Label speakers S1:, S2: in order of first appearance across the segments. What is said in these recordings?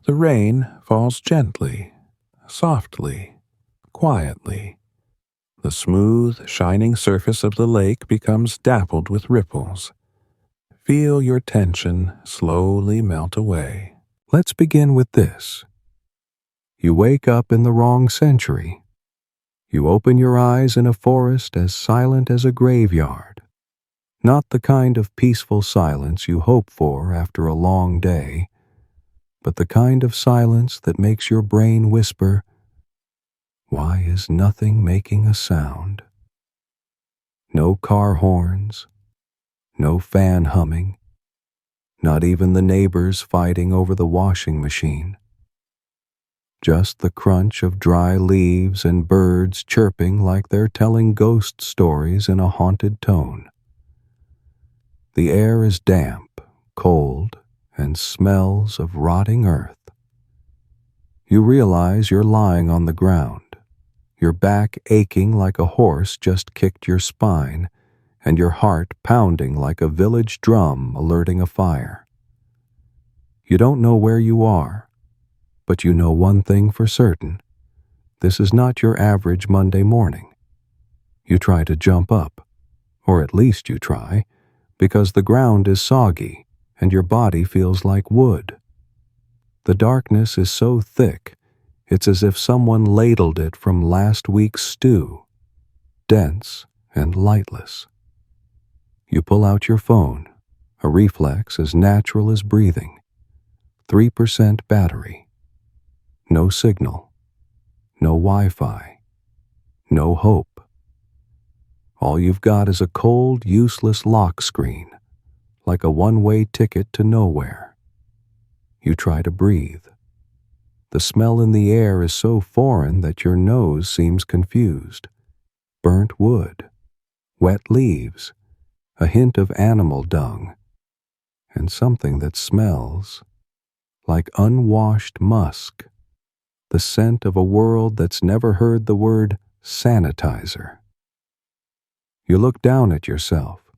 S1: The rain falls gently, softly, quietly. The smooth, shining surface of the lake becomes dappled with ripples. Feel your tension slowly melt away. Let's begin with this. You wake up in the wrong century. You open your eyes in a forest as silent as a graveyard. Not the kind of peaceful silence you hope for after a long day, but the kind of silence that makes your brain whisper, "Why is nothing making a sound?" No car horns, no fan humming, not even the neighbors fighting over the washing machine. Just the crunch of dry leaves and birds chirping like they're telling ghost stories in a haunted tone. The air is damp, cold, and smells of rotting earth. You realize you're lying on the ground, your back aching like a horse just kicked your spine, and your heart pounding like a village drum alerting a fire. You don't know where you are, but you know one thing for certain. This is not your average Monday morning. You try to jump up, or at least you try, because the ground is soggy and your body feels like wood. The darkness is so thick, it's as if someone ladled it from last week's stew, dense and lightless. You pull out your phone, a reflex as natural as breathing. 3% battery. No signal. No Wi-Fi. No hope. All you've got is a cold, useless lock screen, like a one-way ticket to nowhere. You try to breathe. The smell in the air is so foreign that your nose seems confused. Burnt wood, wet leaves, a hint of animal dung, and something that smells like unwashed musk, the scent of a world that's never heard the word sanitizer. You look down at yourself,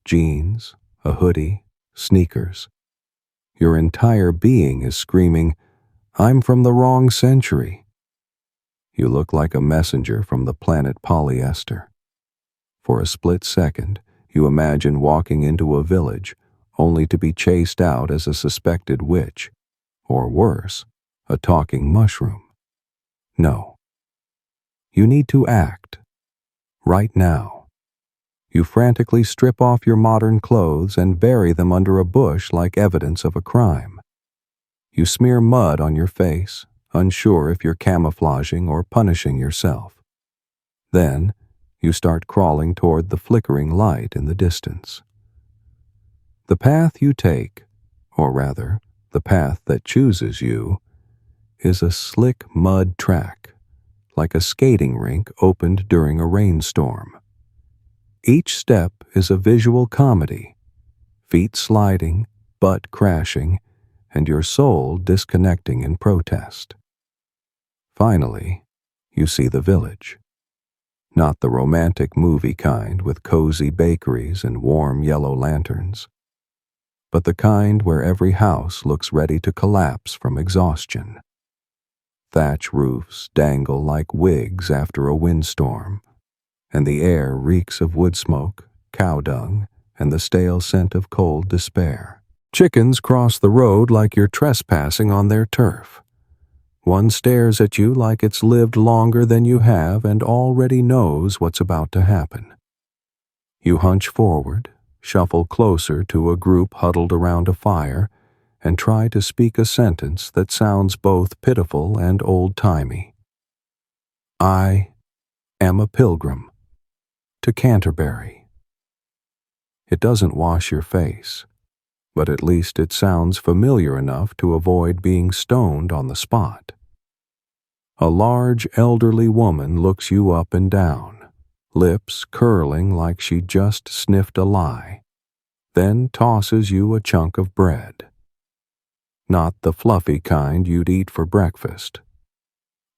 S1: jeans, a hoodie, sneakers. Your entire being is screaming, "I'm from the wrong century." You look like a messenger from the planet polyester. For a split second, you imagine walking into a village only to be chased out as a suspected witch, or worse, a talking mushroom. No. You need to act. Right now. You frantically strip off your modern clothes and bury them under a bush like evidence of a crime. You smear mud on your face, unsure if you're camouflaging or punishing yourself. Then, you start crawling toward the flickering light in the distance. The path you take, or rather, the path that chooses you, is a slick mud track, like a skating rink opened during a rainstorm. Each step is a visual comedy, feet sliding, butt crashing, and your soul disconnecting in protest. Finally, you see the village. Not the romantic movie kind with cozy bakeries and warm yellow lanterns, but the kind where every house looks ready to collapse from exhaustion. Thatch roofs dangle like wigs after a windstorm, and the air reeks of wood smoke, cow dung, and the stale scent of cold despair. Chickens cross the road like you're trespassing on their turf. One stares at you like it's lived longer than you have and already knows what's about to happen. You hunch forward, shuffle closer to a group huddled around a fire, and try to speak a sentence that sounds both pitiful and old-timey. I am a pilgrim to Canterbury. It doesn't wash your face, but at least it sounds familiar enough to avoid being stoned on the spot. A large elderly woman looks you up and down, lips curling like she just sniffed a lie, then tosses you a chunk of bread. Not the fluffy kind you'd eat for breakfast.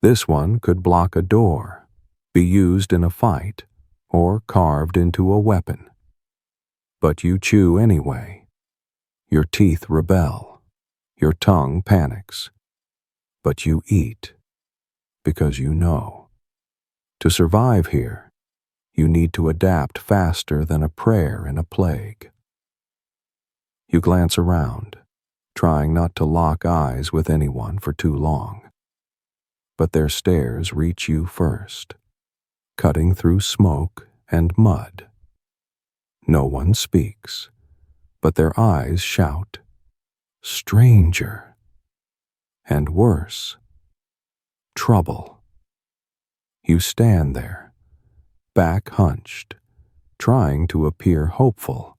S1: This one could block a door, be used in a fight, or carved into a weapon. But you chew anyway. Your teeth rebel. Your tongue panics. But you eat because you know. To survive here, you need to adapt faster than a prayer in a plague. You glance around, trying not to lock eyes with anyone for too long. But their stares reach you first, cutting through smoke and mud. No one speaks, but their eyes shout, "Stranger!" And worse, "Trouble!" You stand there, back hunched, trying to appear hopeful,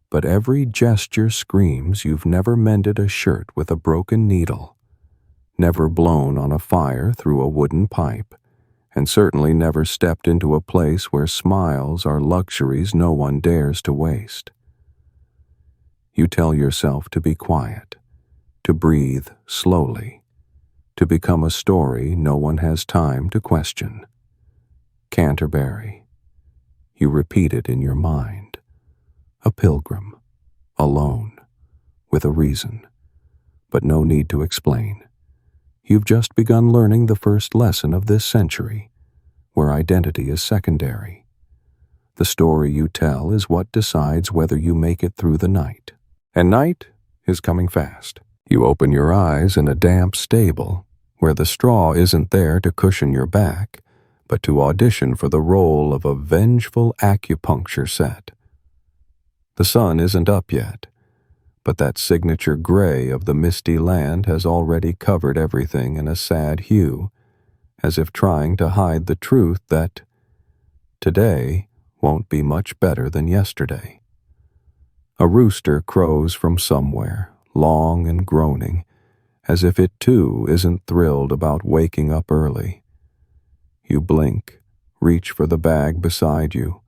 S1: but every gesture screams you've never mended a shirt with a broken needle, never blown on a fire through a wooden pipe, and certainly never stepped into a place where smiles are luxuries no one dares to waste. You tell yourself to be quiet, to breathe slowly, to become a story no one has time to question. Canterbury. You repeat it in your mind. A pilgrim, alone, with a reason, but no need to explain. You've just begun learning the first lesson of this century, where identity is secondary. The story you tell is what decides whether you make it through the night. And night is coming fast. You open your eyes in a damp stable, where the straw isn't there to cushion your back, but to audition for the role of a vengeful acupuncture set. The sun isn't up yet, but that signature gray of the misty land has already covered everything in a sad hue, as if trying to hide the truth that today won't be much better than yesterday. A rooster crows from somewhere, long and groaning, as if it too isn't thrilled about waking up early. You blink, reach for the bag beside you.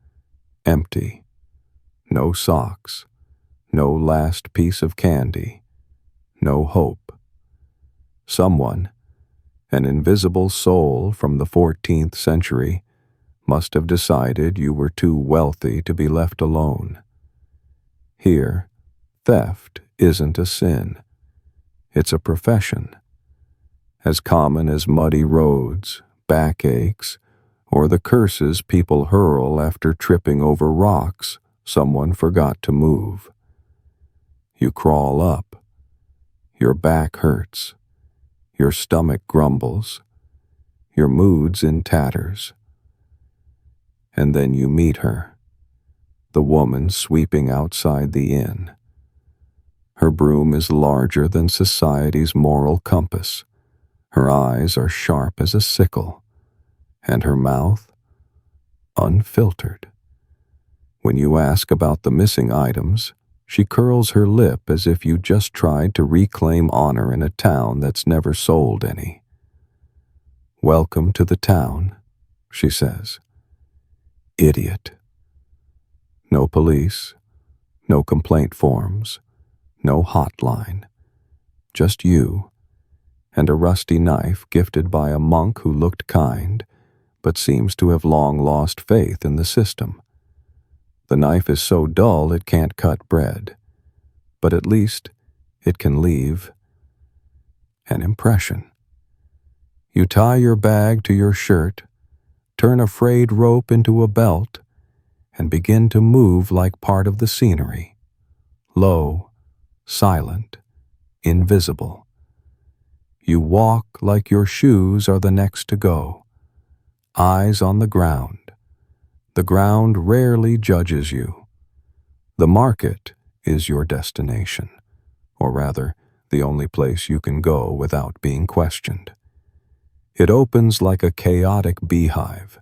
S1: Empty. No socks. No last piece of candy. No hope. Someone, an invisible soul from the 14th century, must have decided you were too wealthy to be left alone. Here, theft isn't a sin. It's a profession, as common as muddy roads, backaches, or the curses people hurl after tripping over rocks someone forgot to move. You crawl up. Your back hurts. Your stomach grumbles. Your mood's in tatters. And then you meet her, the woman sweeping outside the inn. Her broom is larger than society's moral compass. Her eyes are sharp as a sickle, and her mouth unfiltered. When you ask about the missing items, she curls her lip as if you just tried to reclaim honor in a town that's never sold any. "Welcome to the town," she says. Idiot. No police, no complaint forms, no hotline. Just you, and a rusty knife gifted by a monk who looked kind, but seems to have long lost faith in the system. The knife is so dull it can't cut bread, but at least it can leave an impression. You tie your bag to your shirt, turn a frayed rope into a belt, and begin to move like part of the scenery. Low, silent, invisible. You walk like your shoes are the next to go, eyes on the ground. The ground rarely judges you. The market is your destination, or rather, the only place you can go without being questioned. It opens like a chaotic beehive.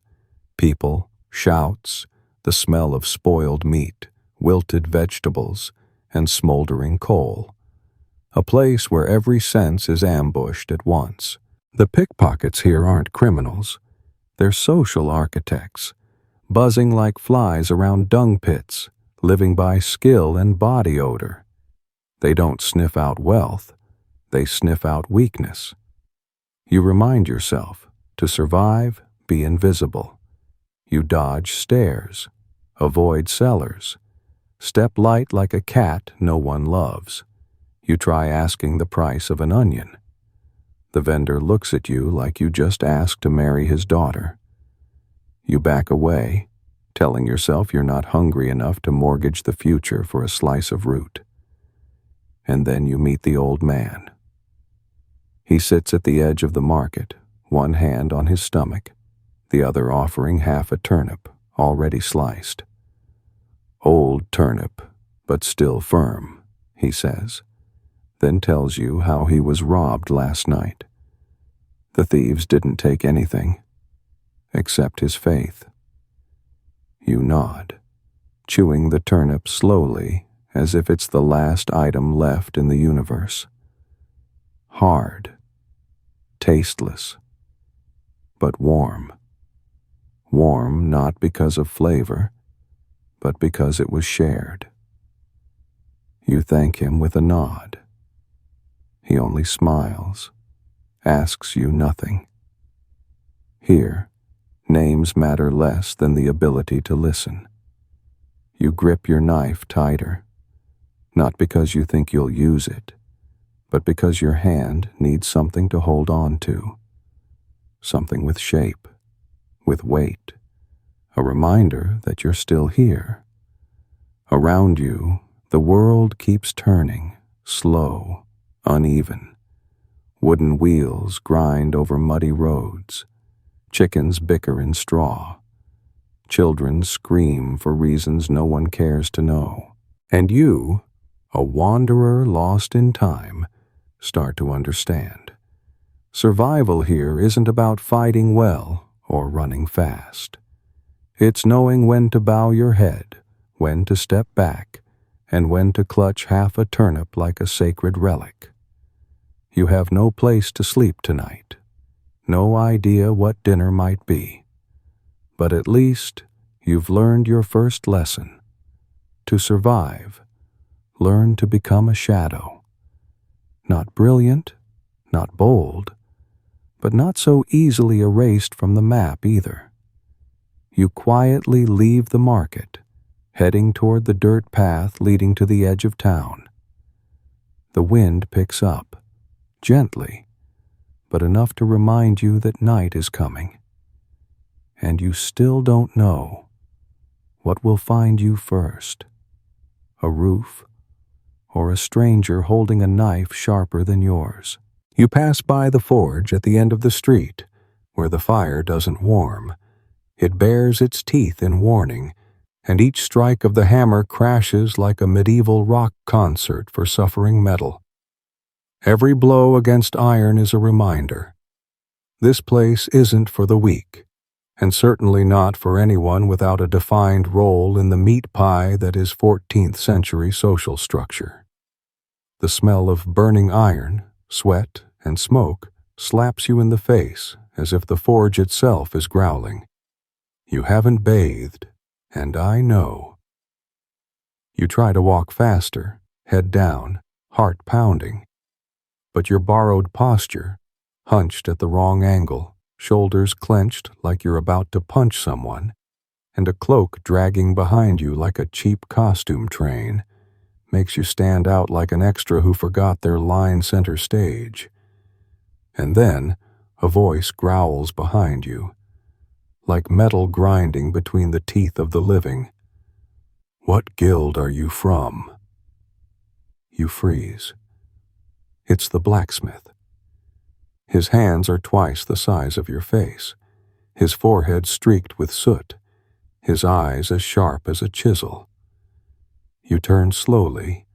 S1: People, shouts, the smell of spoiled meat, wilted vegetables, and smoldering coal. A place where every sense is ambushed at once. The pickpockets here aren't criminals. They're social architects, buzzing like flies around dung pits, living by skill and body odor. They don't sniff out wealth. They sniff out weakness. You remind yourself, to survive, be invisible. You dodge stares, avoid cellars, step light like a cat no one loves. You try asking the price of an onion. The vendor looks at you like you just asked to marry his daughter. You back away, telling yourself you're not hungry enough to mortgage the future for a slice of root. And then you meet the old man. He sits at the edge of the market, one hand on his stomach, the other offering half a turnip, already sliced. "Old turnip, but still firm," he says, then tells you how he was robbed last night. The thieves didn't take anything, except his faith. You nod, chewing the turnip slowly as if it's the last item left in the universe. Hard, tasteless, but warm. Warm not because of flavor, but because it was shared. You thank him with a nod. He only smiles, asks you nothing. Here, names matter less than the ability to listen. You grip your knife tighter, not because you think you'll use it, but because your hand needs something to hold on to, something with shape, with weight, a reminder that you're still here. Around you, the world keeps turning, slow, uneven. Wooden wheels grind over muddy roads. Chickens bicker in straw. Children scream for reasons no one cares to know. And you, a wanderer lost in time, start to understand. Survival here isn't about fighting well or running fast. It's knowing when to bow your head, when to step back, and when to clutch half a turnip like a sacred relic. You have no place to sleep tonight, no idea what dinner might be, but at least you've learned your first lesson. To survive, learn to become a shadow. Not brilliant, not bold, but not so easily erased from the map either. You quietly leave the market, heading toward the dirt path leading to the edge of town. The wind picks up, gently, but enough to remind you that night is coming. And you still don't know what will find you first, a roof or a stranger holding a knife sharper than yours. You pass by the forge at the end of the street, where the fire doesn't warm. It bares its teeth in warning, and each strike of the hammer crashes like a medieval rock concert for suffering metal. Every blow against iron is a reminder. This place isn't for the weak, and certainly not for anyone without a defined role in the meat pie that is 14th century social structure. The smell of burning iron, sweat, and smoke slaps you in the face as if the forge itself is growling. You haven't bathed, and I know. You try to walk faster, head down, heart pounding, but your borrowed posture, hunched at the wrong angle, shoulders clenched like you're about to punch someone, and a cloak dragging behind you like a cheap costume train, makes you stand out like an extra who forgot their line center stage. And then a voice growls behind you, like metal grinding between the teeth of the living. "What guild are you from?" You freeze. It's the blacksmith. His hands are twice the size of your face, his forehead streaked with soot, his eyes as sharp as a chisel. You turn slowly,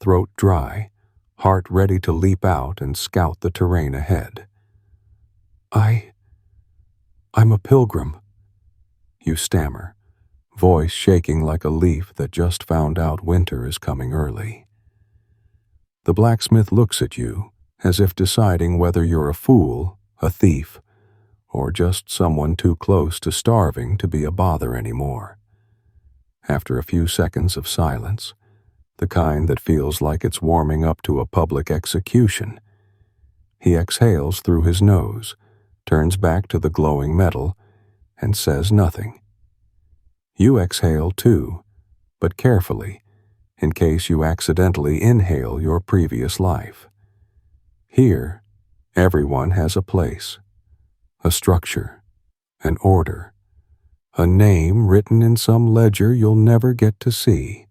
S1: throat dry, heart ready to leap out and scout the terrain ahead. I'm a pilgrim," you stammer, voice shaking like a leaf that just found out winter is coming early. The blacksmith looks at you, as if deciding whether you're a fool, a thief, or just someone too close to starving to be a bother anymore. After a few seconds of silence, the kind that feels like it's warming up to a public execution, he exhales through his nose, turns back to the glowing metal, and says nothing. You exhale too, but carefully, in case you accidentally inhale your previous life. Here, Everyone has a place, a structure, an order, a name written in some ledger you'll never get to see.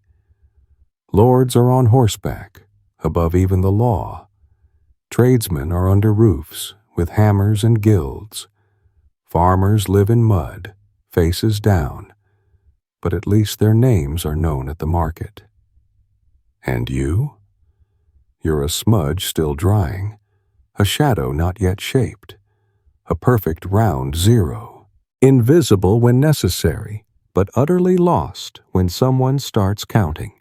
S1: Lords are on horseback, above even the law. Tradesmen are under roofs, with hammers and guilds. Farmers live in mud, faces down, but at least their names are known at the market. And you? You're a smudge still drying, a shadow not yet shaped, a perfect round zero, invisible when necessary, but utterly lost when someone starts counting.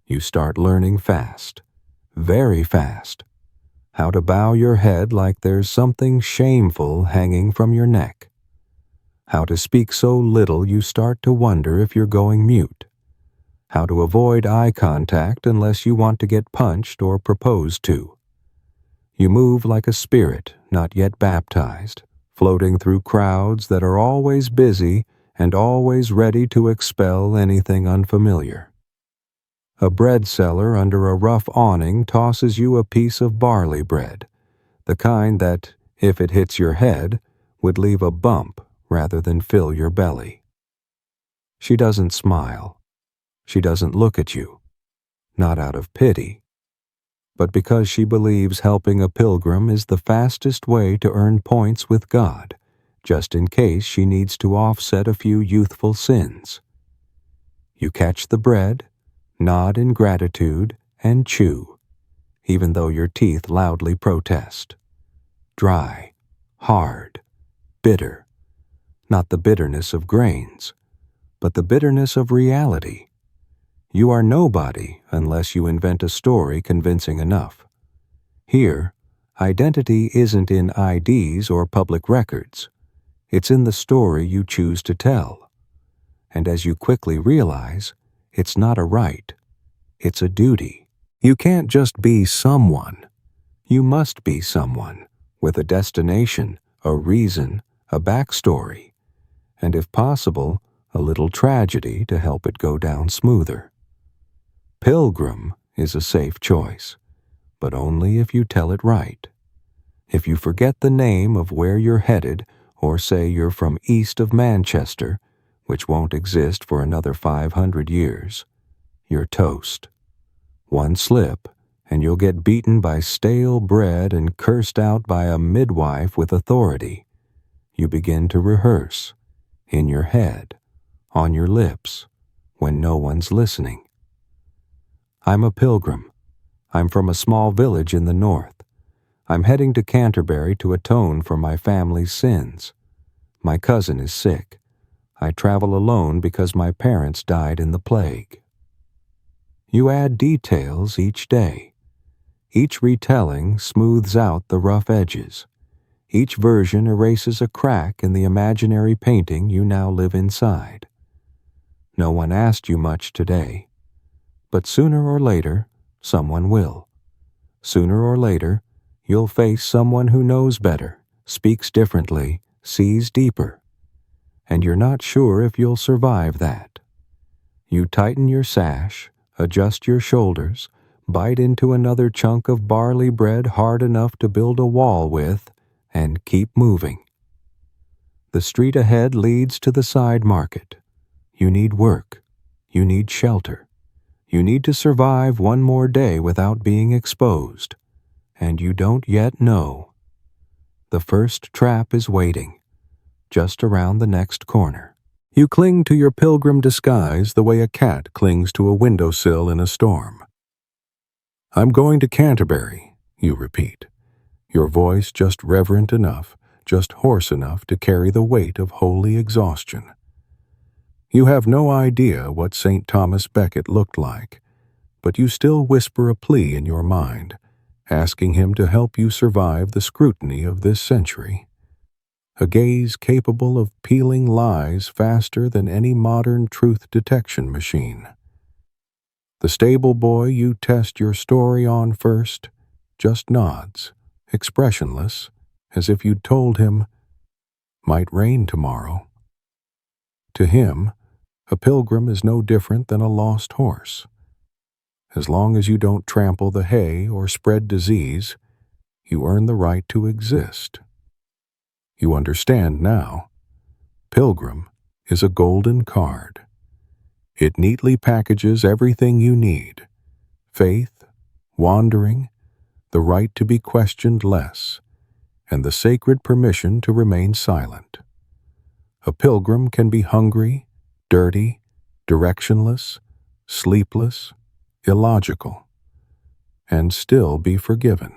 S1: You start learning fast, very fast, how to bow your head like there's something shameful hanging from your neck, how to speak so little you start to wonder if you're going mute, how to avoid eye contact unless you want to get punched or proposed to. You move like a spirit not yet baptized, floating through crowds that are always busy and always ready to expel anything unfamiliar. A bread seller under a rough awning tosses you a piece of barley bread, the kind that, if it hits your head, would leave a bump rather than fill your belly. She doesn't smile. She doesn't look at you, not out of pity, but because she believes helping a pilgrim is the fastest way to earn points with God, just in case she needs to offset a few youthful sins. You catch the bread, nod in gratitude, and chew, even though your teeth loudly protest. Dry, hard, bitter, not the bitterness of grains, but the bitterness of reality. You are nobody unless you invent a story convincing enough. Here, identity isn't in IDs or public records. It's in the story you choose to tell. And as you quickly realize, it's not a right. It's a duty. You can't just be someone. You must be someone, with a destination, a reason, a backstory, and if possible, a little tragedy to help it go down smoother. Pilgrim is a safe choice, but only if you tell it right. If you forget the name of where you're headed, or say you're from east of Manchester, which won't exist for another 500 years, you're toast. One slip, and you'll get beaten by stale bread and cursed out by a midwife with authority. You begin to rehearse, in your head, on your lips, when no one's listening. I'm a pilgrim. I'm from a small village in the north. I'm heading to Canterbury to atone for my family's sins. My cousin is sick. I travel alone because my parents died in the plague. You add details each day. Each retelling smooths out the rough edges. Each version erases a crack in the imaginary painting you now live inside. No one asked you much today, but sooner or later, someone will. Sooner or later, you'll face someone who knows better, speaks differently, sees deeper, and you're not sure if you'll survive that. You tighten your sash, adjust your shoulders, bite into another chunk of barley bread hard enough to build a wall with, and keep moving. The street ahead leads to the side market. You need work. You need shelter. You need to survive one more day without being exposed. And you don't yet know. The first trap is waiting, just around the next corner. You cling to your pilgrim disguise the way a cat clings to a windowsill in a storm. I'm going to Canterbury, you repeat, your voice just reverent enough, just hoarse enough to carry the weight of holy exhaustion. You have no idea what St. Thomas Becket looked like, but you still whisper a plea in your mind, asking him to help you survive the scrutiny of this century. A gaze capable of peeling lies faster than any modern truth detection machine. The stable boy you test your story on first just nods, expressionless, as if you'd told him, "Might rain tomorrow." To him, a pilgrim is no different than a lost horse. As long as you don't trample the hay or spread disease, you earn the right to exist. You understand now. Pilgrim is a golden card. It neatly packages everything you need: faith, wandering, the right to be questioned less, and the sacred permission to remain silent. A pilgrim can be hungry, dirty, directionless, sleepless, illogical, and still be forgiven,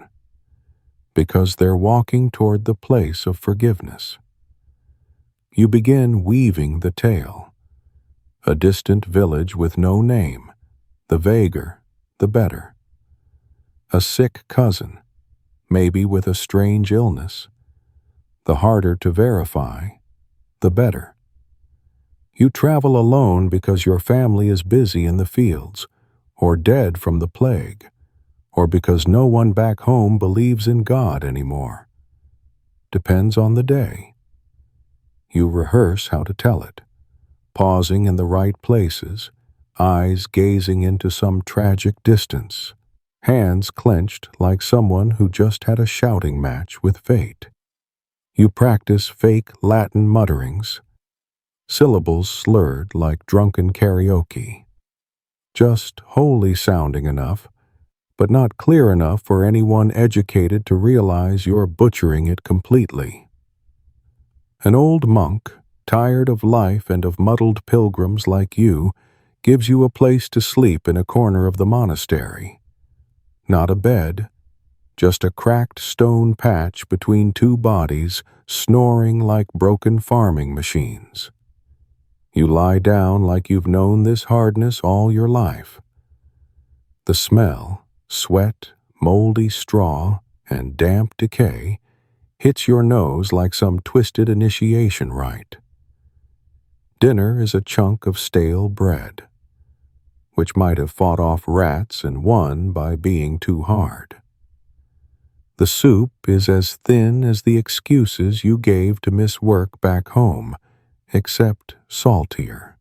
S1: because they're walking toward the place of forgiveness. You begin weaving the tale. A distant village with no name, the vaguer, the better. A sick cousin, maybe with a strange illness. The harder to verify, the better. You travel alone because your family is busy in the fields, or dead from the plague, or because no one back home believes in God anymore. Depends on the day. You rehearse how to tell it, pausing in the right places, eyes gazing into some tragic distance, hands clenched like someone who just had a shouting match with fate. You practice fake Latin mutterings, syllables slurred like drunken karaoke, just wholly sounding enough, but not clear enough for anyone educated to realize you're butchering it completely. An old monk, tired of life and of muddled pilgrims like you, gives you a place to sleep in a corner of the monastery. Not a bed, just a cracked stone patch between two bodies snoring like broken farming machines. You lie down like you've known this hardness all your life. The smell, sweat, moldy straw, and damp decay hits your nose like some twisted initiation rite. Dinner is a chunk of stale bread, which might have fought off rats and won by being too hard. The soup is as thin as the excuses you gave to miss work back home, except saltier.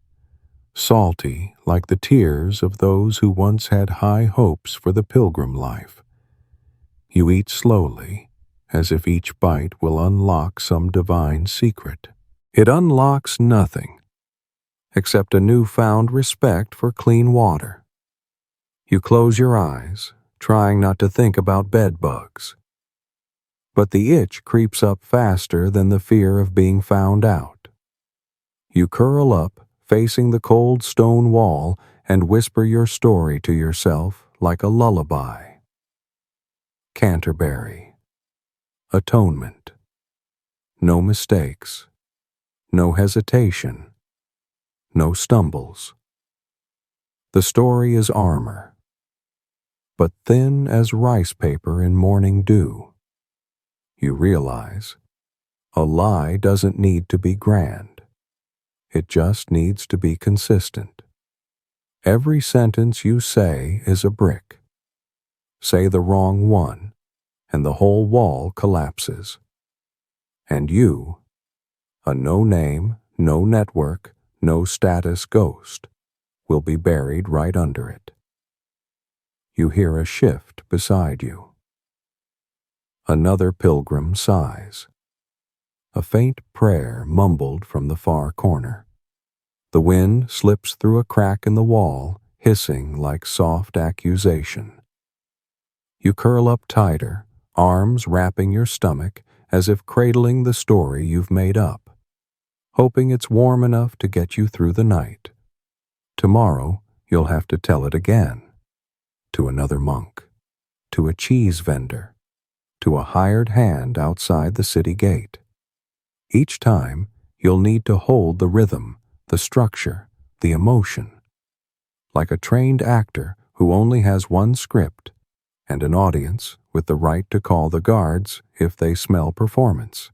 S1: Salty like the tears of those who once had high hopes for the pilgrim life. You eat slowly, as if each bite will unlock some divine secret. It unlocks nothing, except a newfound respect for clean water. You close your eyes, trying not to think about bed bugs. But the itch creeps up faster than the fear of being found out. You curl up, facing the cold stone wall, and whisper your story to yourself like a lullaby. Canterbury. Atonement. No mistakes. No hesitation. No stumbles. The story is armor, but thin as rice paper in morning dew. You realize a lie doesn't need to be grand. It just needs to be consistent. Every sentence you say is a brick. Say the wrong one, and the whole wall collapses. And you, a no name, no network, no status ghost, will be buried right under it. You hear a shift beside you. Another pilgrim sighs. A faint prayer mumbled from the far corner. The wind slips through a crack in the wall, hissing like soft accusation. You curl up tighter, arms wrapping your stomach as if cradling the story you've made up, hoping it's warm enough to get you through the night. Tomorrow, you'll have to tell it again. To another monk, to a cheese vendor, to a hired hand outside the city gate. Each time, you'll need to hold the rhythm, the structure, the emotion. Like a trained actor who only has one script, and an audience with the right to call the guards if they smell performance.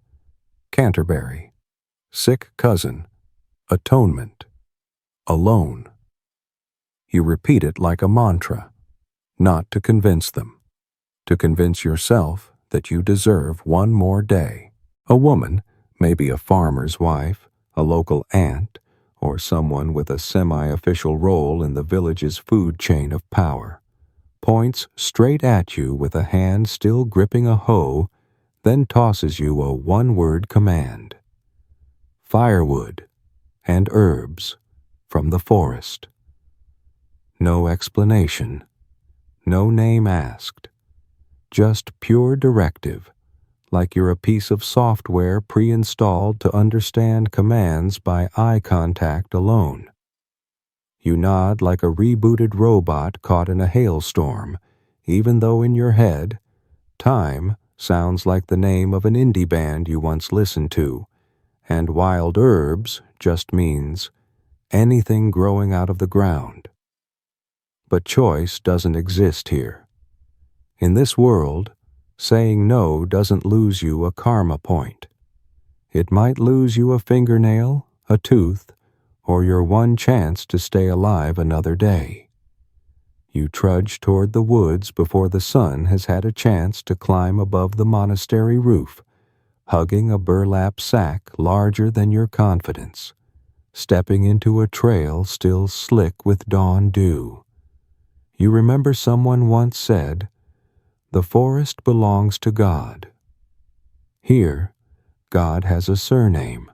S1: Canterbury. Sick cousin. Atonement. Alone. You repeat it like a mantra, not to convince them, to convince yourself that you deserve one more day. A woman, maybe a farmer's wife, a local aunt, or someone with a semi-official role in the village's food chain of power,
S2: points straight at you with a hand still gripping a hoe, then tosses you a one-word command. Firewood and herbs from the forest. No explanation, no name asked, just pure directive, like you're a piece of software pre-installed to understand commands by eye contact alone. You nod like a rebooted robot caught in a hailstorm, even though in your head, time sounds like the name of an indie band you once listened to, and wild herbs just means anything growing out of the ground. But choice doesn't exist here. In this world, saying no doesn't lose you a karma point. It might lose you a fingernail, a tooth, or your one chance to stay alive another day. You trudge toward the woods before the sun has had a chance to climb above the monastery roof, hugging a burlap sack larger than your confidence, stepping into a trail still slick with dawn dew. You remember someone once said, "The forest belongs to God." Here, God has a surname,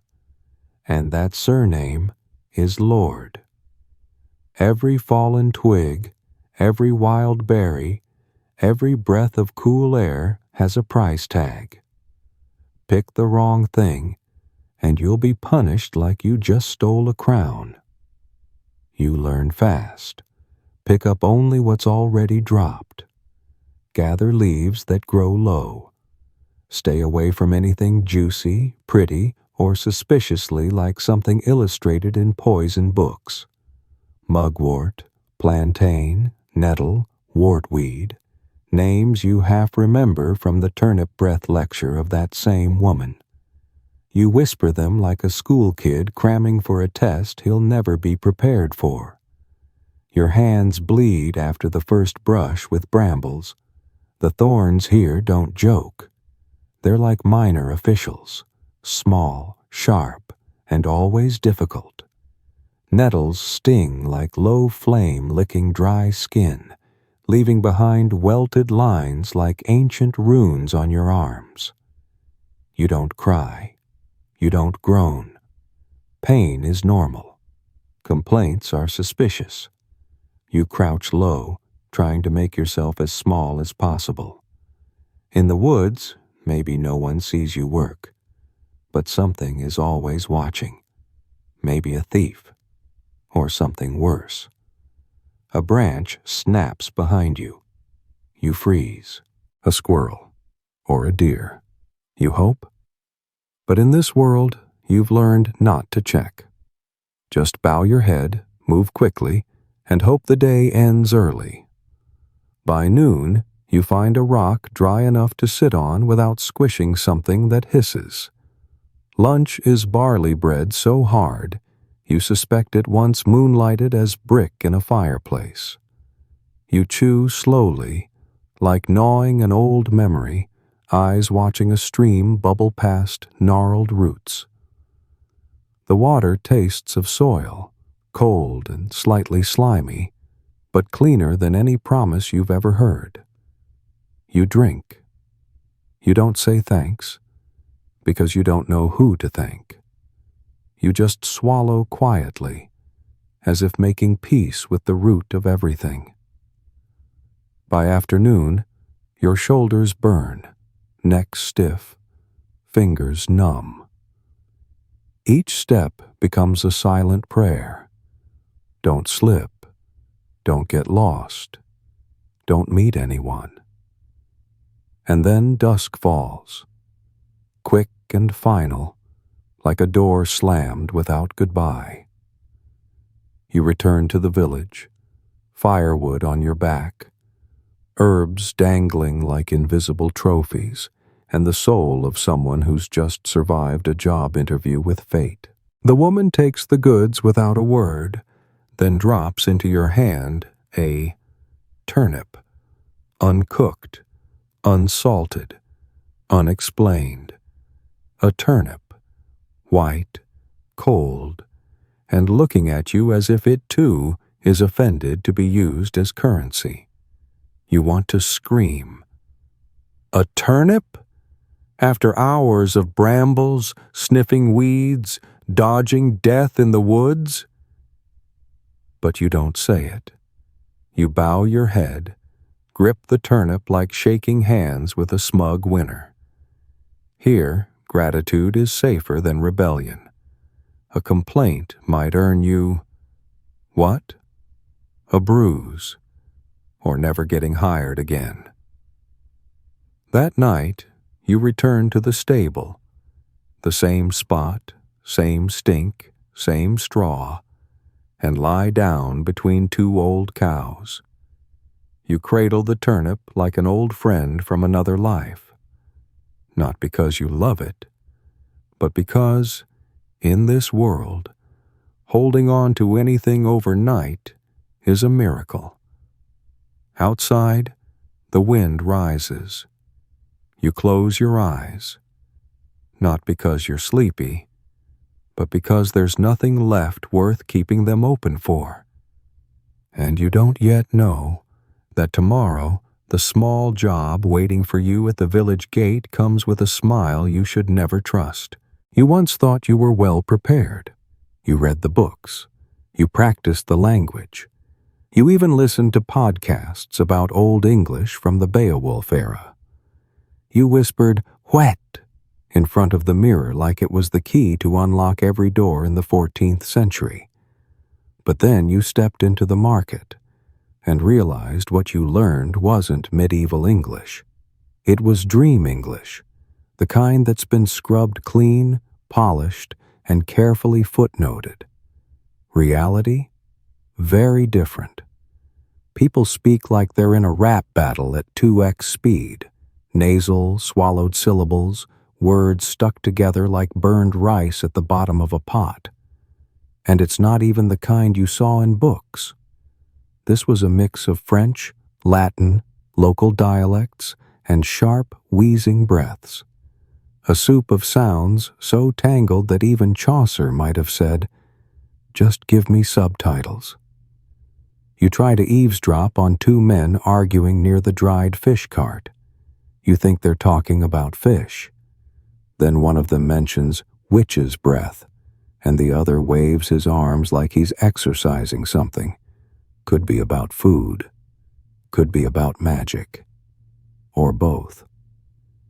S2: and that surname is Lord. Every fallen twig, every wild berry, every breath of cool air has a price tag. Pick the wrong thing, and you'll be punished like you just stole a crown. You learn fast. Pick up only what's already dropped. Gather leaves that grow low. Stay away from anything juicy, pretty, or suspiciously like something illustrated in poison books. Mugwort, plantain, nettle, wortweed, names you half remember from the turnip breath lecture of that same woman. You whisper them like a school kid cramming for a test he'll never be prepared for. Your hands bleed after the first brush with brambles. The thorns here don't joke. They're like minor officials, small, sharp, and always difficult. Nettles sting like low flame licking dry skin, leaving behind welted lines like ancient runes on your arms. You don't cry. You don't groan. Pain is normal. Complaints are suspicious. You crouch low, trying to make yourself as small as possible. In the woods, maybe no one sees you work, but something is always watching. Maybe a thief, or something worse. A branch snaps behind you. You freeze. A squirrel, or a deer. You hope? But in this world, you've learned not to check. Just bow your head, move quickly, and hope the day ends early. By noon, you find a rock dry enough to sit on without squishing something that hisses. Lunch is barley bread so hard, you suspect it once moonlighted as brick in a fireplace. You chew slowly, like gnawing an old memory, eyes watching a stream bubble past gnarled roots. The water tastes of soil, cold and slightly slimy, but cleaner than any promise you've ever heard. You drink. You don't say thanks, because you don't know who to thank. You just swallow quietly, as if making peace with the root of everything. By afternoon, your shoulders burn, neck stiff, fingers numb. Each step becomes a silent prayer. Don't slip. Don't get lost. Don't meet anyone. And then dusk falls, quick and final, like a door slammed without goodbye. You return to the village, firewood on your back, herbs dangling like invisible trophies, and the soul of someone who's just survived a job interview with fate. The woman takes the goods without a word, then drops into your hand a turnip, uncooked, unsalted, unexplained. A turnip, white, cold, and looking at you as if it too is offended to be used as currency. You want to scream. A turnip? After hours of brambles, sniffing weeds, dodging death in the woods? But you don't say it. You bow your head, grip the turnip like shaking hands with a smug winner. Here, gratitude is safer than rebellion. A complaint might earn you, what? A bruise, or never getting hired again. That night, you return to the stable. The same spot, same stink, same straw, and lie down between two old cows. You cradle the turnip like an old friend from another life. Not because you love it, but because, in this world, holding on to anything overnight is a miracle. Outside, the wind rises. You close your eyes, not because you're sleepy, but because there's nothing left worth keeping them open for. And you don't yet know that tomorrow the small job waiting for you at the village gate comes with a smile you should never trust. You once thought you were well prepared. You read the books. You practiced the language. You even listened to podcasts about Old English from the Beowulf era. You whispered, "Whet," in front of the mirror like it was the key to unlock every door in the 14th century. But then you stepped into the market and realized what you learned wasn't medieval English. It was dream English, the kind that's been scrubbed clean, polished, and carefully footnoted. Reality? Very different. People speak like they're in a rap battle at 2x speed. Nasal, swallowed syllables, words stuck together like burned rice at the bottom of a pot. And it's not even the kind you saw in books. This was a mix of French, Latin, local dialects, and sharp, wheezing breaths. A soup of sounds so tangled that even Chaucer might have said, "Just give me subtitles." You try to eavesdrop on two men arguing near the dried fish cart. You think they're talking about fish. Then one of them mentions witch's breath, and the other waves his arms like he's exercising something. Could be about food. Could be about magic. Or both.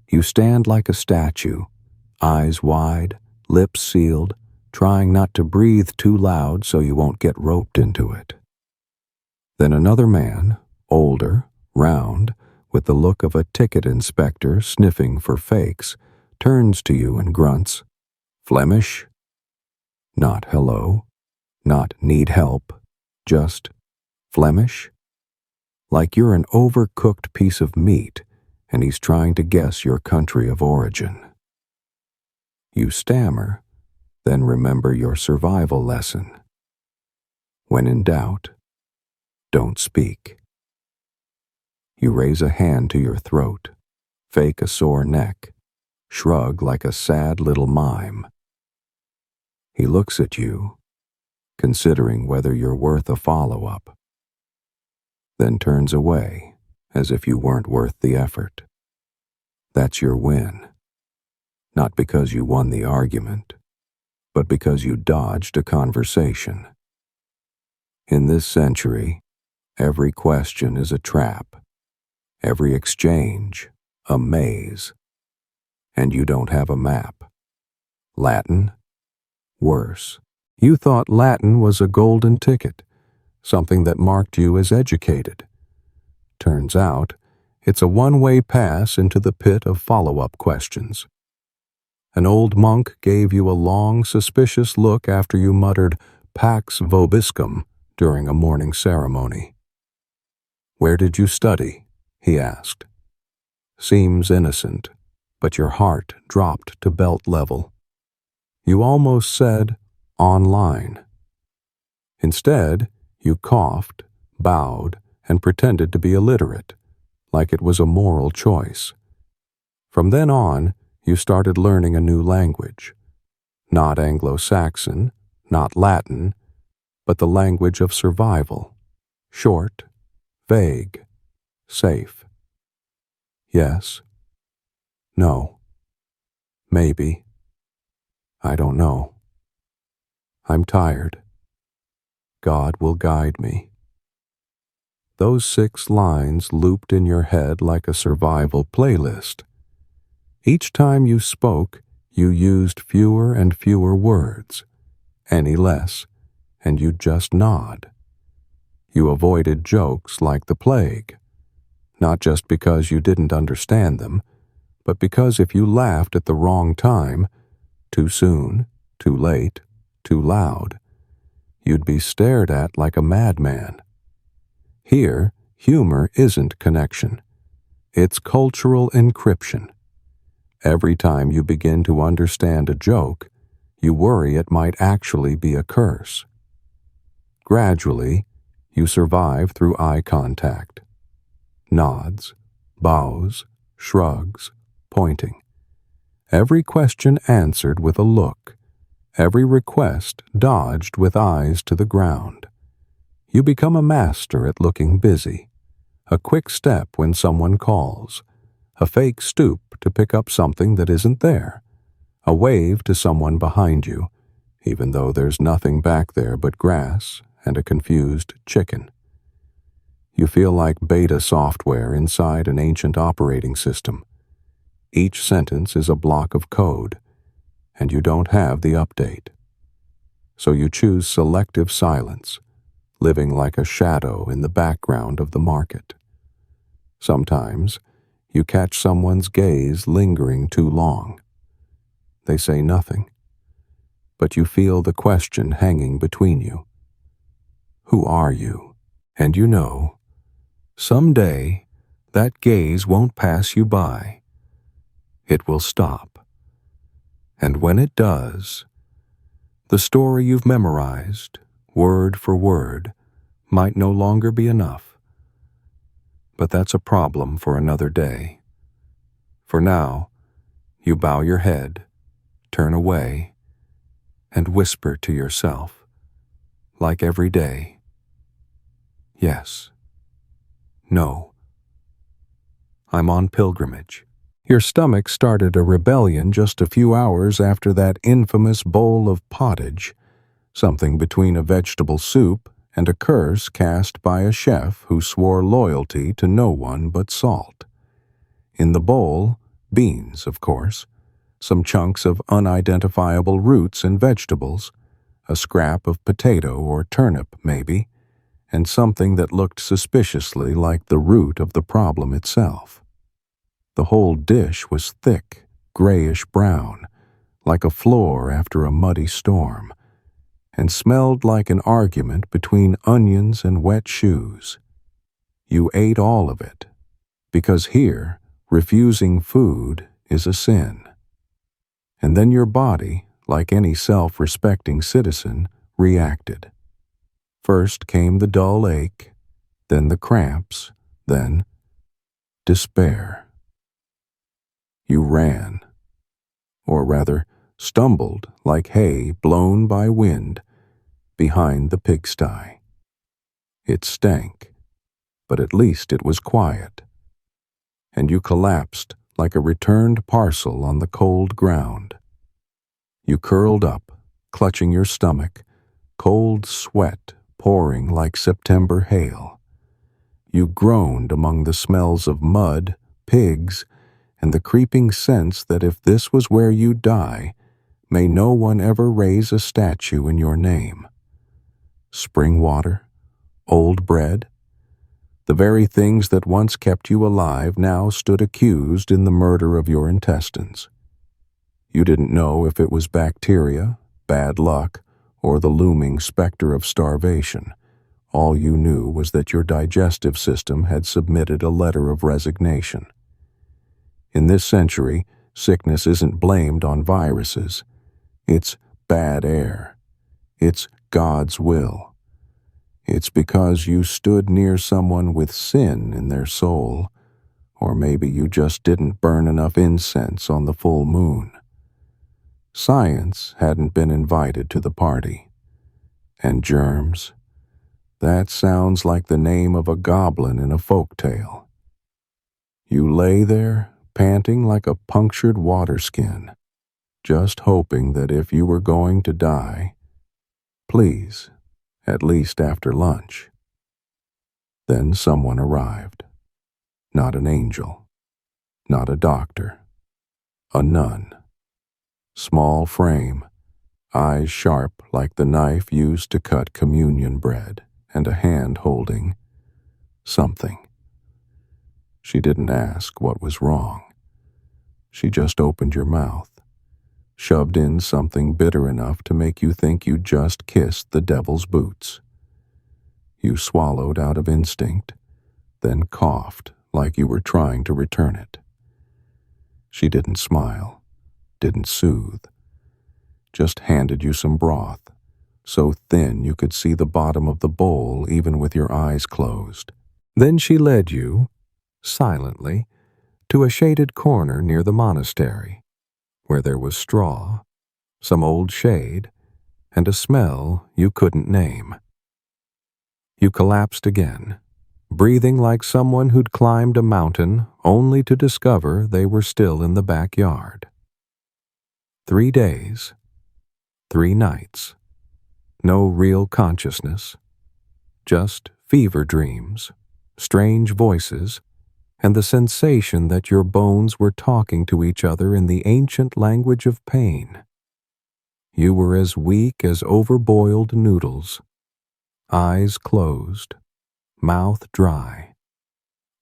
S2: You stand like a statue, eyes wide, lips sealed, trying not to breathe too loud so you won't get roped into it. Then another man, older, round, with the look of a ticket inspector sniffing for fakes, turns to you and grunts, "Flemish?" Not hello, not need help, just Flemish? Like you're an overcooked piece of meat and he's trying to guess your country of origin. You stammer, then remember your survival lesson. When in doubt, don't speak. You raise a hand to your throat, fake a sore neck, shrug like a sad little mime. He looks at you, considering whether you're worth a follow-up, then turns away as if you weren't worth the effort. That's your win. Not because you won the argument, but because you dodged a conversation. In this century, every question is a trap, every exchange a maze, and you don't have a map. Latin? Worse. You thought Latin was a golden ticket, something that marked you as educated. Turns out, it's a one-way pass into the pit of follow-up questions. An old monk gave you a long, suspicious look after you muttered "Pax vobiscum" during a morning ceremony. "Where did you study?" he asked. Seems innocent, but your heart dropped to belt level. You almost said, "online." Instead, you coughed, bowed, and pretended to be illiterate, like it was a moral choice. From then on, you started learning a new language. Not Anglo-Saxon, not Latin, but the language of survival. Short, vague, Safe. Yes. No. Maybe. I don't know. I'm tired. God will guide me. Those 6 lines looped in your head like a survival playlist. Each time you spoke, you used fewer and fewer words. Any less, and you'd just nod. You avoided jokes like the plague, not just because you didn't understand them, but because if you laughed at the wrong time, too soon, too late, too loud, you'd be stared at like a madman. Here, humor isn't connection. It's cultural encryption. Every time you begin to understand a joke, you worry it might actually be a curse. Gradually, you survive through eye contact. Nods, bows, shrugs, pointing. Every question answered with a look. Every request dodged with eyes to the ground. You become a master at looking busy. A quick step when someone calls. A fake stoop to pick up something that isn't there. A wave to someone behind you, even though there's nothing back there but grass and a confused chicken. You feel like beta software inside an ancient operating system. Each sentence is a block of code, and you don't have the update. So you choose selective silence, living like a shadow in the background of the market. Sometimes, you catch someone's gaze lingering too long. They say nothing, but you feel the question hanging between you. Who are you? And you know, someday, that gaze won't pass you by. It will stop. And when it does, the story you've memorized, word for word, might no longer be enough. But that's a problem for another day. For now, you bow your head, turn away, and whisper to yourself, like every day, yes, no, I'm on pilgrimage. Your stomach started a rebellion just a few hours after that infamous bowl of pottage, something between a vegetable soup and a curse cast by a chef who swore loyalty to no one but salt. In the bowl, beans, of course, some chunks of unidentifiable roots and vegetables, a scrap of potato or turnip, maybe, and something that looked suspiciously like the root of the problem itself. The whole dish was thick, grayish-brown, like a floor after a muddy storm, and smelled like an argument between onions and wet shoes. You ate all of it, because here, refusing food is a sin. And then your body, like any self-respecting citizen, reacted. First came the dull ache, then the cramps, then despair. You ran, or rather, stumbled like hay blown by wind behind the pigsty. It stank, but at least it was quiet. And you collapsed like a returned parcel on the cold ground. You curled up, clutching your stomach, cold sweat pouring like September hail. You groaned among the smells of mud, pigs, and the creeping sense that if this was where you die, may no one ever raise a statue in your name. Spring water, old bread, the very things that once kept you alive now stood accused in the murder of your intestines. You didn't know if it was bacteria, bad luck, or the looming specter of starvation. All you knew was that your digestive system had submitted a letter of resignation. In this century, sickness isn't blamed on viruses. It's bad air. It's God's will. It's because you stood near someone with sin in their soul, or maybe you just didn't burn enough incense on the full moon. Science hadn't been invited to the party. And germs? That sounds like the name of a goblin in a folk tale.
S1: You lay there, panting like a punctured water skin, just hoping that if you were going to die, please, at least after lunch. Then someone arrived. Not an angel, not a doctor, a nun. Small frame, eyes sharp like the knife used to cut communion bread, and a hand holding something. She didn't ask what was wrong. She just opened your mouth, shoved in something bitter enough to make you think you just kissed the devil's boots. You swallowed out of instinct, then coughed like you were trying to return it. She didn't smile, didn't soothe, just handed you some broth, so thin you could see the bottom of the bowl even with your eyes closed. Then she led you, silently, to a shaded corner near the monastery, where there was straw, some old shade, and a smell you couldn't name. You collapsed again, breathing like someone who'd climbed a mountain only to discover they were still in the backyard. 3 days, 3 nights, no real consciousness, just fever dreams, strange voices, and the sensation that your bones were talking to each other in the ancient language of pain. You were as weak as overboiled noodles, eyes closed, mouth dry,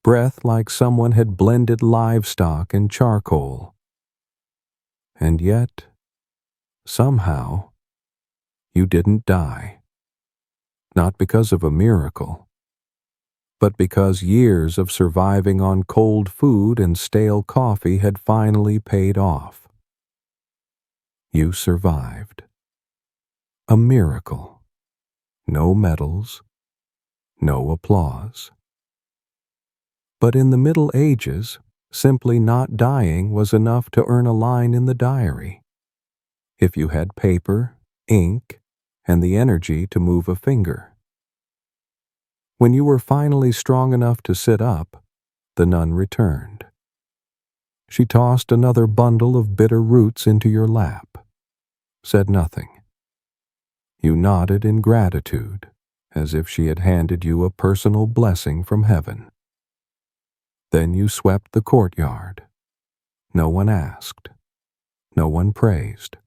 S1: breath like someone had blended livestock and charcoal. And yet, somehow, you didn't die. Not because of a miracle, but because years of surviving on cold food and stale coffee had finally paid off. You survived. A miracle. No medals, no applause. But in the Middle Ages, simply not dying was enough to earn a line in the diary. If you had paper, ink, and the energy to move a finger. When you were finally strong enough to sit up, the nun returned. She tossed another bundle of bitter roots into your lap, said nothing. You nodded in gratitude, as if she had handed you a personal blessing from heaven. Then you swept the courtyard. No one asked, no one praised,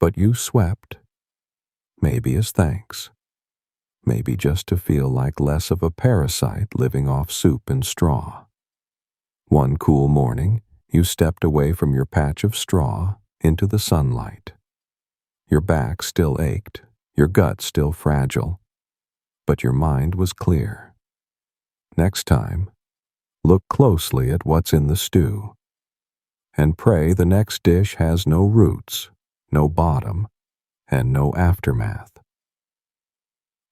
S1: but you swept, maybe as thanks. Maybe just to feel like less of a parasite living off soup and straw. One cool morning, you stepped away from your patch of straw into the sunlight. Your back still ached, your gut still fragile, but your mind was clear. Next time, look closely at what's in the stew, and pray the next dish has no roots, no bottom, and no aftermath.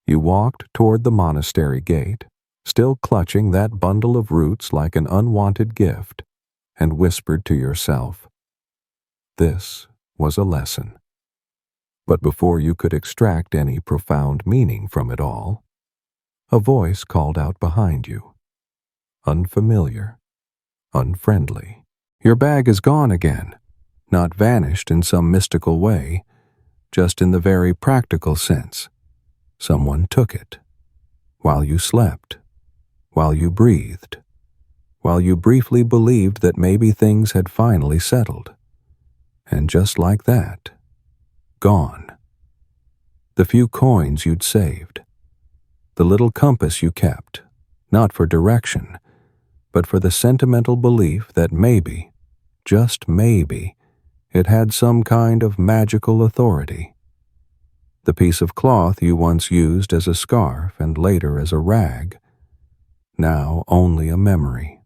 S1: You walked toward the monastery gate, still clutching that bundle of roots like an unwanted gift, and whispered to yourself, this was a lesson. But before you could extract any profound meaning from it all, a voice called out behind you. Unfamiliar, unfriendly. Your bag is gone again, not vanished in some mystical way, just in the very practical sense. Someone took it, while you slept, while you breathed, while you briefly believed that maybe things had finally settled. And just like that, gone. The few coins you'd saved, the little compass you kept, not for direction, but for the sentimental belief that maybe, just maybe, it had some kind of magical authority. The piece of cloth you once used as a scarf and later as a rag, now only a memory.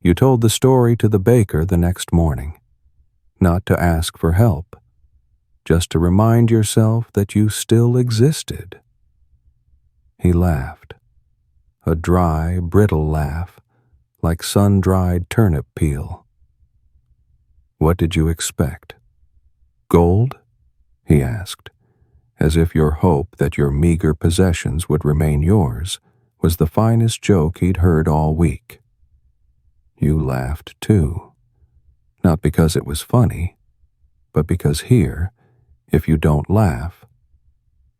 S1: You told the story to the baker the next morning, not to ask for help, just to remind yourself that you still existed. He laughed, a dry, brittle laugh, like sun-dried turnip peel. What did you expect? Gold? He asked, as if your hope that your meager possessions would remain yours was the finest joke he'd heard all week. You laughed too. Not because it was funny, but because here, if you don't laugh,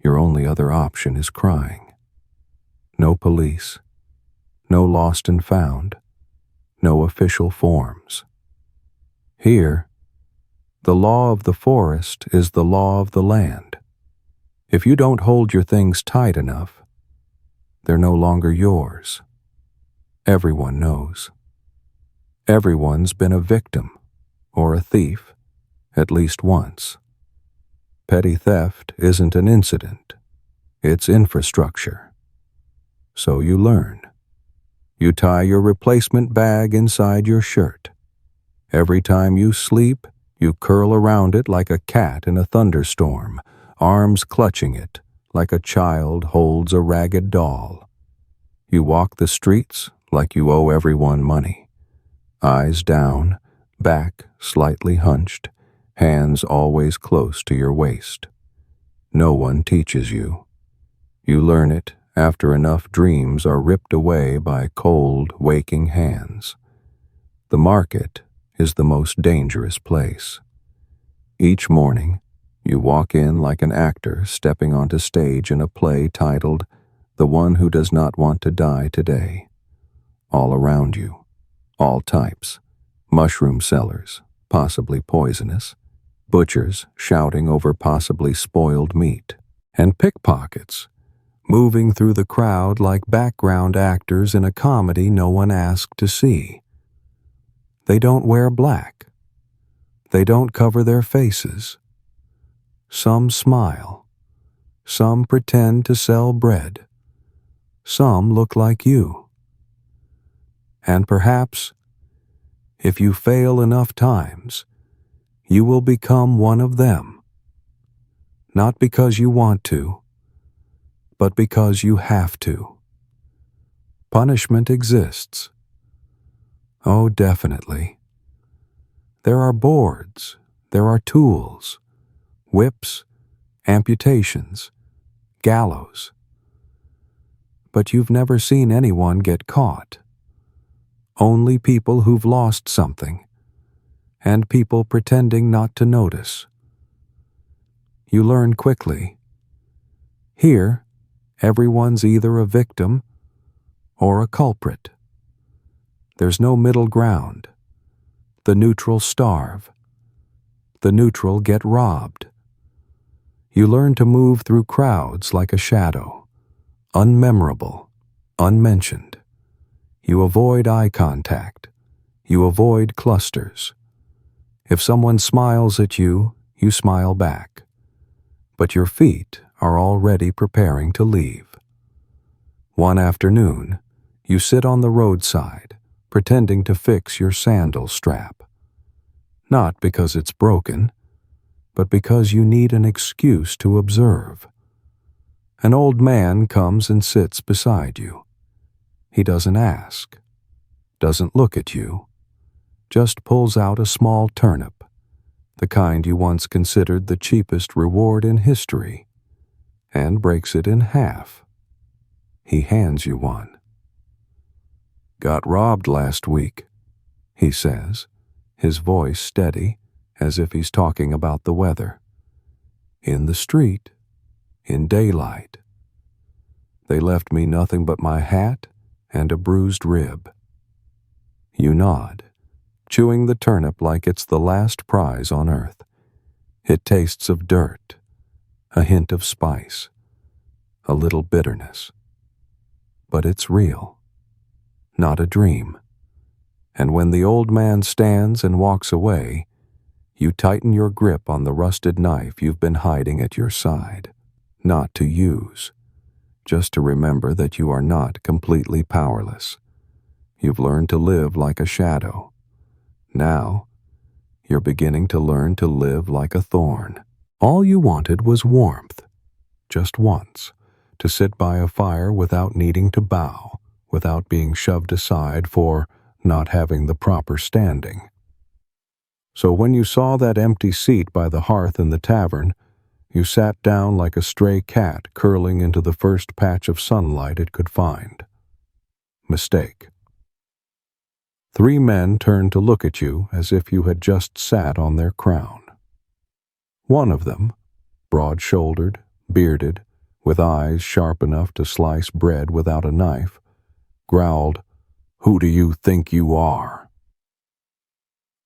S1: your only other option is crying. No police, no lost and found, no official forms. Here, the law of the forest is the law of the land. If you don't hold your things tight enough, they're no longer yours. Everyone knows. Everyone's been a victim or a thief at least once. Petty theft isn't an incident, it's infrastructure. So you learn. You tie your replacement bag inside your shirt. Every time you sleep, you curl around it like a cat in a thunderstorm, arms clutching it like a child holds a ragged doll. You walk the streets like you owe everyone money. Eyes down, back slightly hunched, hands always close to your waist. No one teaches you. You learn it after enough dreams are ripped away by cold, waking hands. The market is the most dangerous place. Each morning, you walk in like an actor stepping onto stage in a play titled "The One Who Does Not Want to Die Today." All around you, all types, mushroom sellers, possibly poisonous, butchers shouting over possibly spoiled meat, and pickpockets moving through the crowd like background actors in a comedy no one asked to see. They don't wear black. They don't cover their faces. Some smile. Some pretend to sell bread. Some look like you. And perhaps, if you fail enough times, you will become one of them. Not because you want to, but because you have to. Punishment exists. Oh, definitely. There are boards, there are tools, whips, amputations, gallows. But you've never seen anyone get caught. Only people who've lost something, and people pretending not to notice. You learn quickly. Here, everyone's either a victim or a culprit. There's no middle ground. The neutral starve. The neutral get robbed. You learn to move through crowds like a shadow, unmemorable, unmentioned. You avoid eye contact. You avoid clusters. If someone smiles at you, you smile back. But your feet are already preparing to leave. One afternoon, you sit on the roadside, pretending to fix your sandal strap. Not because it's broken, but because you need an excuse to observe. An old man comes and sits beside you. He doesn't ask, doesn't look at you, just pulls out a small turnip, the kind you once considered the cheapest reward in history, and breaks it in half. He hands you one. "Got robbed last week," he says, his voice steady, as if he's talking about the weather. "In the street, in daylight. They left me nothing but my hat and a bruised rib." You nod, chewing the turnip like it's the last prize on earth. It tastes of dirt, a hint of spice, a little bitterness. But it's real, not a dream. And when the old man stands and walks away, you tighten your grip on the rusted knife you've been hiding at your side, not to use, just to remember that you are not completely powerless. You've learned to live like a shadow. Now, you're beginning to learn to live like a thorn. All you wanted was warmth, just once, to sit by a fire without needing to bow, without being shoved aside for not having the proper standing. So when you saw that empty seat by the hearth in the tavern, you sat down like a stray cat curling into the first patch of sunlight it could find. Mistake.
S2: 3 men turned to look at you as if you had just sat on their crown. One of them, broad-shouldered, bearded, with eyes sharp enough to slice bread without a knife, growled, "Who do you think you are?"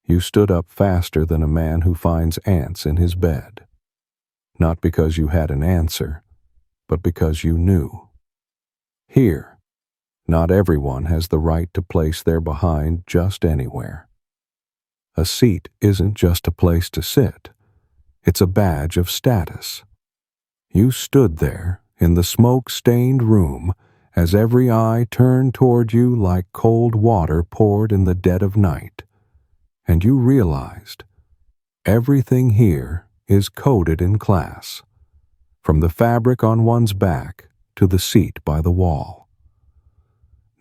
S2: You stood up faster than a man who finds ants in his bed, not because you had an answer, but because you knew. Here, not everyone has the right to place their behind just anywhere. A seat isn't just a place to sit. It's a badge of status. You stood there in the smoke-stained room as every eye turned toward you like cold water poured in the dead of night, and you realized everything here is coded in class, from the fabric on one's back to the seat by the wall.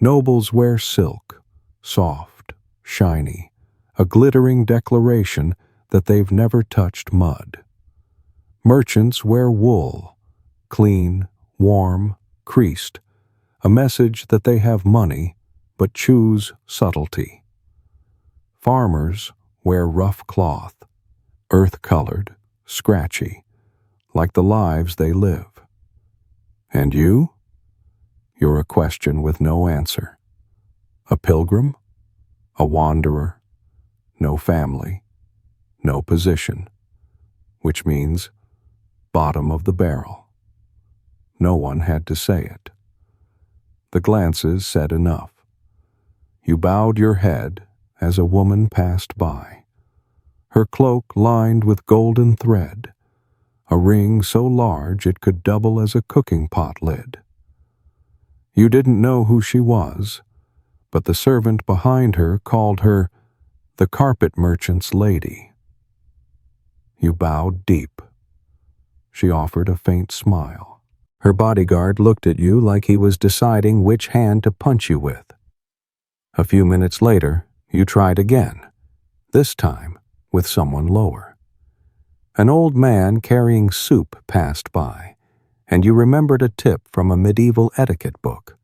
S2: Nobles wear silk, soft, shiny, a glittering declaration that they've never touched mud. Merchants wear wool, clean, warm, creased, a message that they have money but choose subtlety. Farmers wear rough cloth, earth-colored, scratchy, like the lives they live. And you? You're a question with no answer. A pilgrim? A wanderer? No family? No position? Which means bottom of the barrel. No one had to say it. The glances said enough. You bowed your head as a woman passed by, her cloak lined with golden thread, a ring so large it could double as a cooking pot lid. You didn't know who she was, but the servant behind her called her the carpet merchant's lady. You bowed deep. She offered a faint smile. Her bodyguard looked at you like he was deciding which hand to punch you with. A few minutes later, you tried again, this time with someone lower. An old man carrying soup passed by, and you remembered a tip from a medieval etiquette book.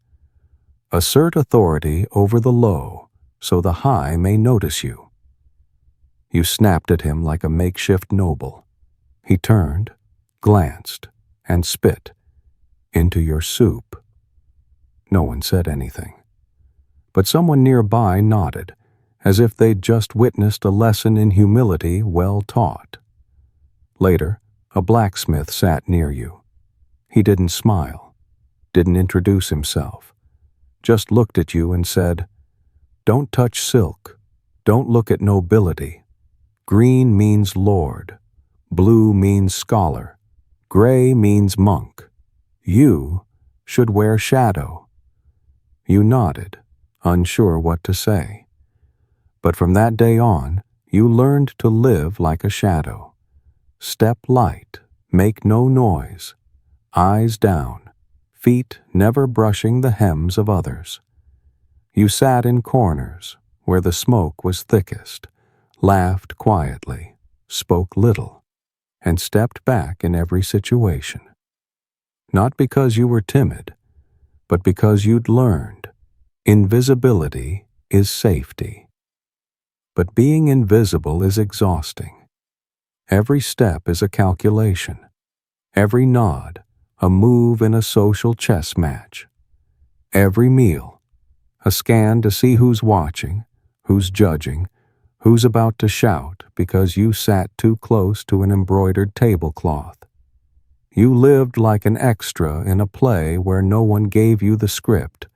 S2: Assert authority over the low, so the high may notice you. You snapped at him like a makeshift noble. He turned, glanced, and spit into your soup. No one said anything, but someone nearby nodded, as if they'd just witnessed a lesson in humility well taught. Later, a blacksmith sat near you. He didn't smile, didn't introduce himself, just looked at you and said, "Don't touch silk. Don't look at nobility. Green means lord. Blue means scholar. Gray means monk. You should wear shadow." You nodded, unsure what to say. But from that day on, you learned to live like a shadow. Step light, make no noise, eyes down, feet never brushing the hems of others. You sat in corners where the smoke was thickest, laughed quietly, spoke little, and stepped back in every situation. Not because you were timid, but because you'd learned invisibility is safety. But being invisible is exhausting. Every step is a calculation. Every nod, a move in a social chess match. Every meal, a scan to see who's watching, who's judging, who's about to shout because you sat too close to an embroidered tablecloth. You lived like an extra in a play where no one gave you the script,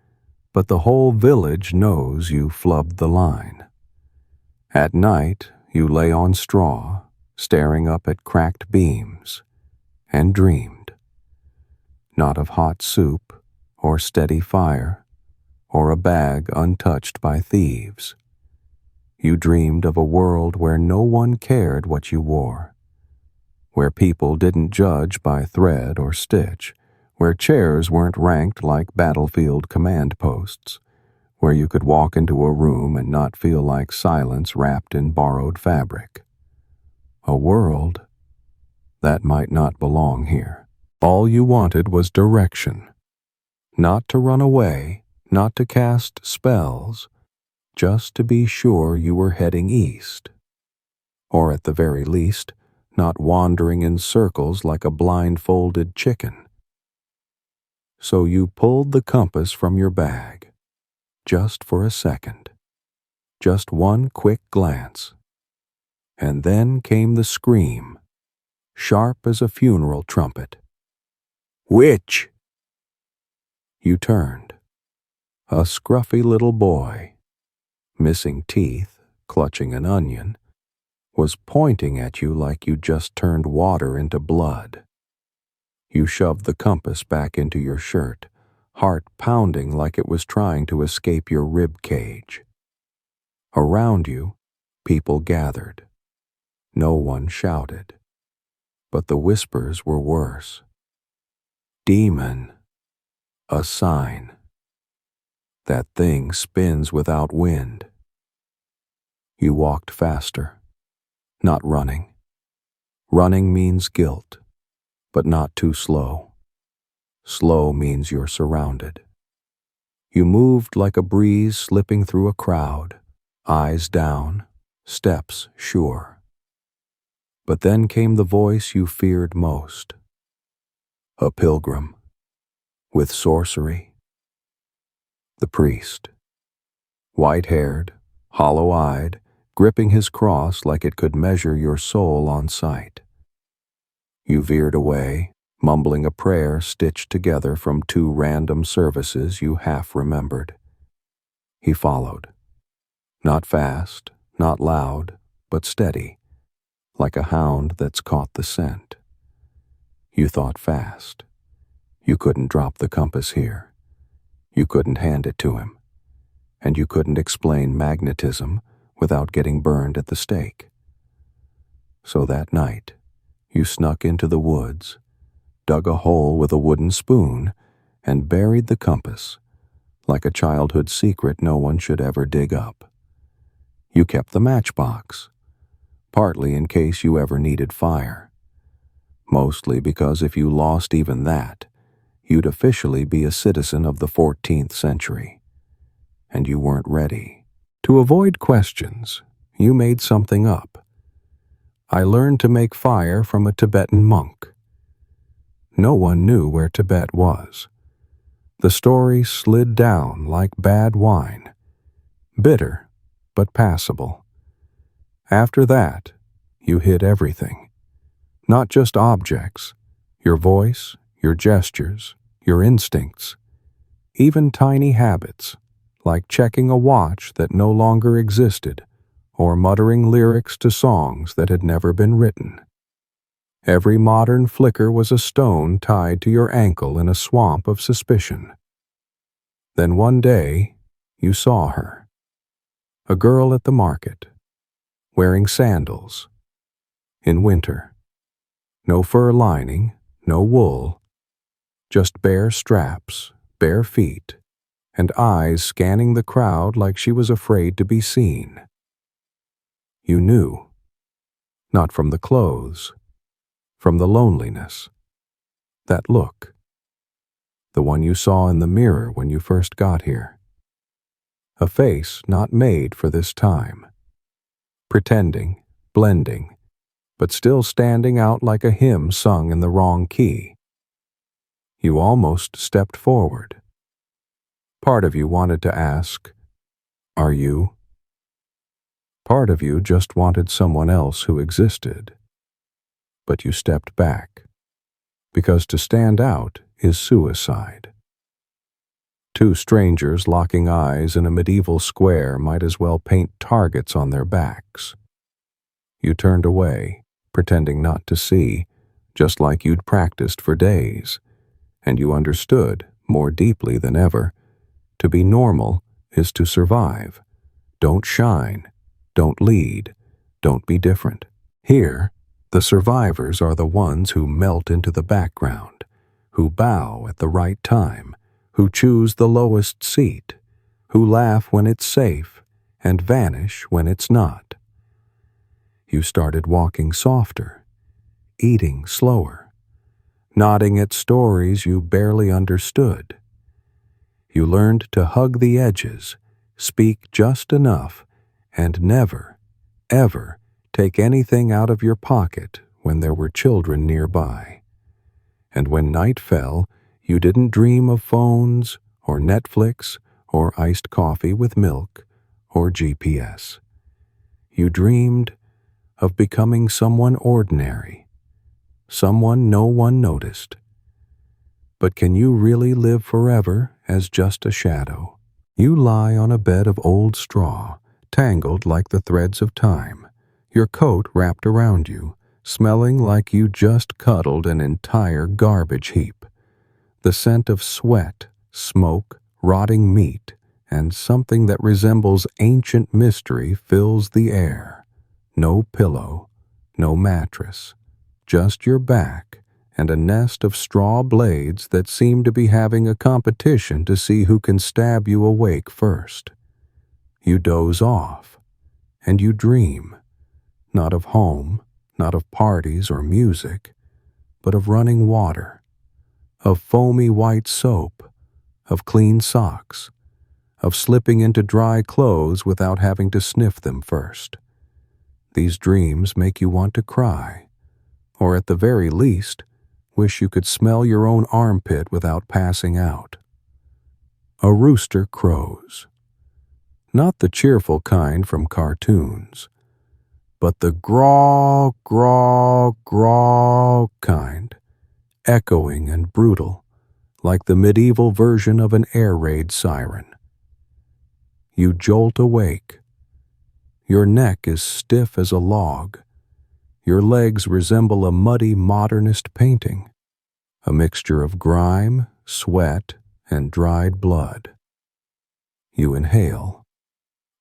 S2: but the whole village knows you flubbed the line. At night, you lay on straw, staring up at cracked beams, and dreamed. Not of hot soup, or steady fire, or a bag untouched by thieves. You dreamed of a world where no one cared what you wore, where people didn't judge by thread or stitch, where chairs weren't ranked like battlefield command posts, where you could walk into a room and not feel like silence wrapped in borrowed fabric. A world that might not belong here. All you wanted was direction. Not to run away, not to cast spells, just to be sure you were heading east, or at the very least, not wandering in circles like a blindfolded chicken. So you pulled the compass from your bag, just for a second, just one quick glance, and then came the scream, sharp as a funeral trumpet. "Witch!" You turned. A scruffy little boy, missing teeth, clutching an onion, was pointing at you like you just turned water into blood. You shoved the compass back into your shirt, heart pounding like it was trying to escape your rib cage. Around you, people gathered. No one shouted, but the whispers were worse. "Demon. A sign. That thing spins without wind." You walked faster, not running. Running means guilt, but not too slow. Slow means you're surrounded. You moved like a breeze slipping through a crowd, eyes down, steps sure. But then came the voice you feared most. A pilgrim, with sorcery. The priest, white-haired, hollow-eyed, gripping his cross like it could measure your soul on sight. You veered away, mumbling a prayer stitched together from two random services you half remembered. He followed. Not fast, not loud, but steady, like a hound that's caught the scent. You thought fast. You couldn't drop the compass here. You couldn't hand it to him. And you couldn't explain magnetism without getting burned at the stake. So that night, you snuck into the woods, dug a hole with a wooden spoon, and buried the compass, like a childhood secret no one should ever dig up. You kept the matchbox, partly in case you ever needed fire, mostly because if you lost even that, you'd officially be a citizen of the 14th century. And you weren't ready. To avoid questions, you made something up. I learned to make fire from a Tibetan monk. No one knew where Tibet was. The story slid down like bad wine. Bitter, but passable. After that, you hid everything. Not just objects, your voice, your gestures, your instincts, even tiny habits, like checking a watch that no longer existed, or muttering lyrics to songs that had never been written. Every modern flicker was a stone tied to your ankle in a swamp of suspicion. Then one day, you saw her. A girl at the market, wearing sandals. In winter. No fur lining, no wool, just bare straps, bare feet, and eyes scanning the crowd like she was afraid to be seen. You knew. Not from the clothes, from the loneliness. That look. The one you saw in the mirror when you first got here. A face not made for this time. Pretending, blending, but still standing out like a hymn sung in the wrong key. You almost stepped forward. Part of you wanted to ask, "Are you?" Part of you just wanted someone else who existed. But you stepped back, because to stand out is suicide. Two strangers locking eyes in a medieval square might as well paint targets on their backs. You turned away, pretending not to see, just like you'd practiced for days, and you understood, more deeply than ever, to be normal is to survive. Don't shine, don't lead, don't be different. Here, the survivors are the ones who melt into the background, who bow at the right time, who choose the lowest seat, who laugh when it's safe and vanish when it's not. You started walking softer, eating slower, nodding at stories you barely understood. You learned to hug the edges, speak just enough, and never, ever take anything out of your pocket when there were children nearby. And when night fell, you didn't dream of phones or Netflix or iced coffee with milk or GPS. You dreamed of becoming someone ordinary, someone no one noticed. But can you really live forever as just a shadow? You lie on a bed of old straw, tangled like the threads of time, your coat wrapped around you, smelling like you just cuddled an entire garbage heap. The scent of sweat, smoke, rotting meat, and something that resembles ancient mystery fills the air. No pillow, no mattress, just your back and a nest of straw blades that seem to be having a competition to see who can stab you awake first. You doze off, and you dream, not of home, not of parties or music, but of running water, of foamy white soap, of clean socks, of slipping into dry clothes without having to sniff them first. These dreams make you want to cry, or at the very least, wish you could smell your own armpit without passing out. A rooster crows. Not the cheerful kind from cartoons, but the graw, graw, graw kind, echoing and brutal, like the medieval version of an air raid siren. You jolt awake. Your neck is stiff as a log. Your legs resemble a muddy modernist painting, a mixture of grime, sweat, and dried blood. You inhale.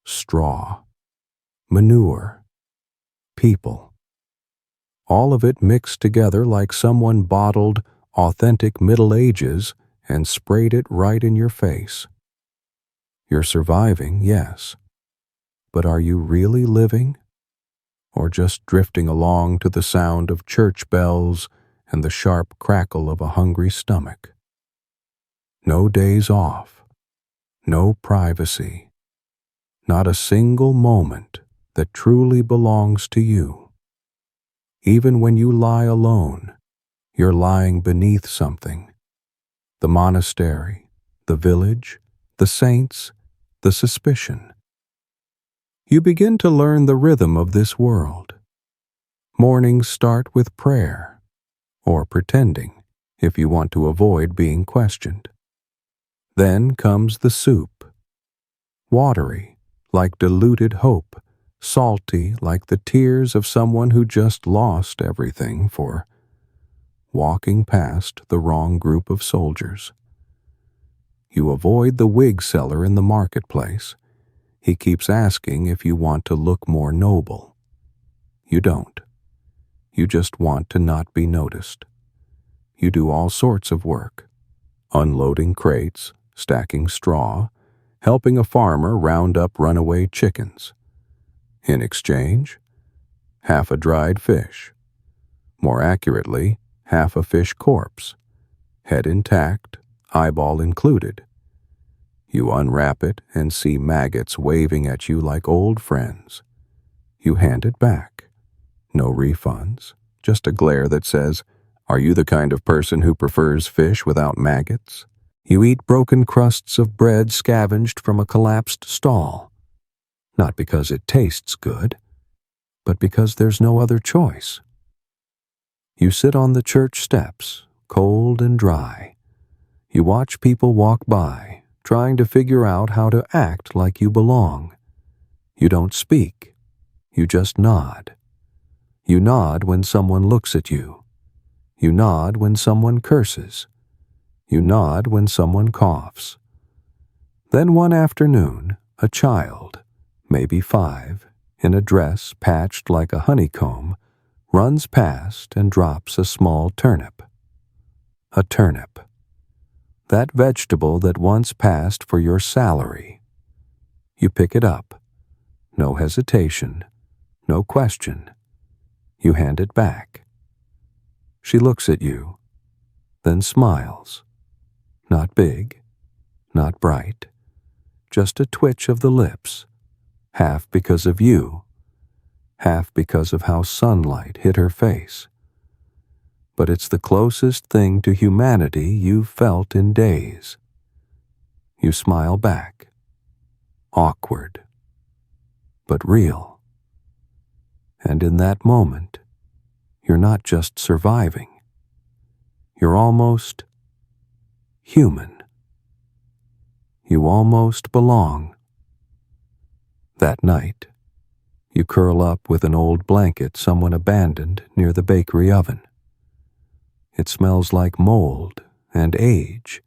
S2: Straw. Manure. People. All of it mixed together like someone bottled authentic Middle Ages and sprayed it right in your face. You're surviving, yes. But are you really living? Or just drifting along to the sound of church bells and the sharp crackle of a hungry stomach? No days off, no privacy, not a single moment that truly belongs to you. Even when you lie alone, you're lying beneath something. The monastery, the village, the saints, the suspicion. You begin to learn the rhythm of this world. Mornings start with prayer, or pretending, if you want to avoid being questioned. Then comes the soup, watery, like diluted hope, salty like the tears of someone who just lost everything for walking past the wrong group of soldiers. You avoid the wig seller in the marketplace. He keeps asking if you want to look more noble. You don't. You just want to not be noticed. You do all sorts of work. Unloading crates, stacking straw, helping a farmer round up runaway chickens. In exchange, half a dried fish. More accurately, half a fish corpse. Head intact, eyeball included. You unwrap it and see maggots waving at you like old friends. You hand it back. No refunds, just a glare that says, "Are you the kind of person who prefers fish without maggots?" You eat broken crusts of bread scavenged from a collapsed stall. Not because it tastes good, but because there's no other choice. You sit on the church steps, cold and dry. You watch people walk by, trying to figure out how to act like you belong. You don't speak. You just nod. You nod when someone looks at you. You nod when someone curses. You nod when someone coughs. Then one afternoon, a child, maybe 5, in a dress patched like a honeycomb, runs past and drops a small turnip. A turnip. That vegetable that once passed for your salary. You pick it up. No hesitation, no question. You hand it back. She looks at you, then smiles. Not big, not bright, just a twitch of the lips, half because of you, half because of how sunlight hit her face. But it's the closest thing to humanity you've felt in days. You smile back, awkward, but real. And in that moment, you're not just surviving. You're almost human. You almost belong. That night, you curl up with an old blanket someone abandoned near the bakery oven. It smells like mold and age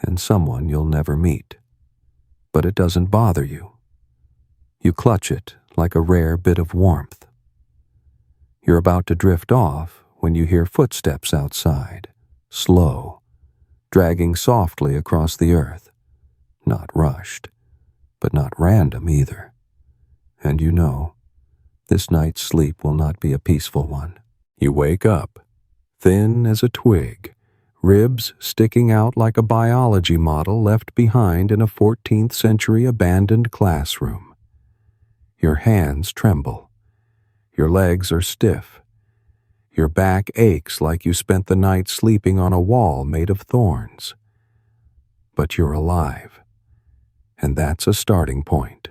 S2: and someone you'll never meet. But it doesn't bother you. You clutch it like a rare bit of warmth. You're about to drift off when you hear footsteps outside, slow, dragging softly across the earth. Not rushed, but not random either. And you know, this night's sleep will not be a peaceful one. You wake up, thin as a twig, ribs sticking out like a biology model left behind in a 14th century abandoned classroom. Your hands tremble. Your legs are stiff. Your back aches like you spent the night sleeping on a wall made of thorns. But you're alive, and that's a starting point.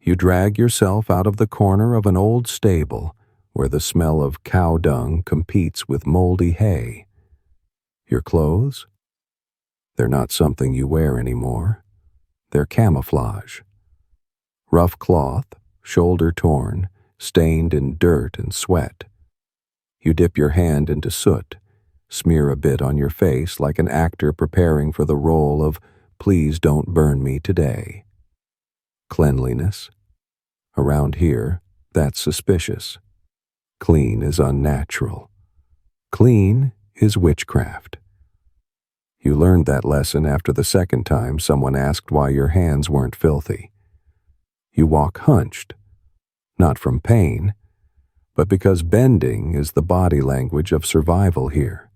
S2: You drag yourself out of the corner of an old stable where the smell of cow dung competes with moldy hay. Your clothes? They're not something you wear anymore. They're camouflage. Rough cloth, shoulder torn, stained in dirt and sweat. You dip your hand into soot, smear a bit on your face like an actor preparing for the role of "Please don't burn me today." Cleanliness? Around here, that's suspicious. Clean is unnatural. Clean is witchcraft. You learned that lesson after the second time someone asked why your hands weren't filthy. You walk hunched, not from pain, but because bending is the body language of survival here.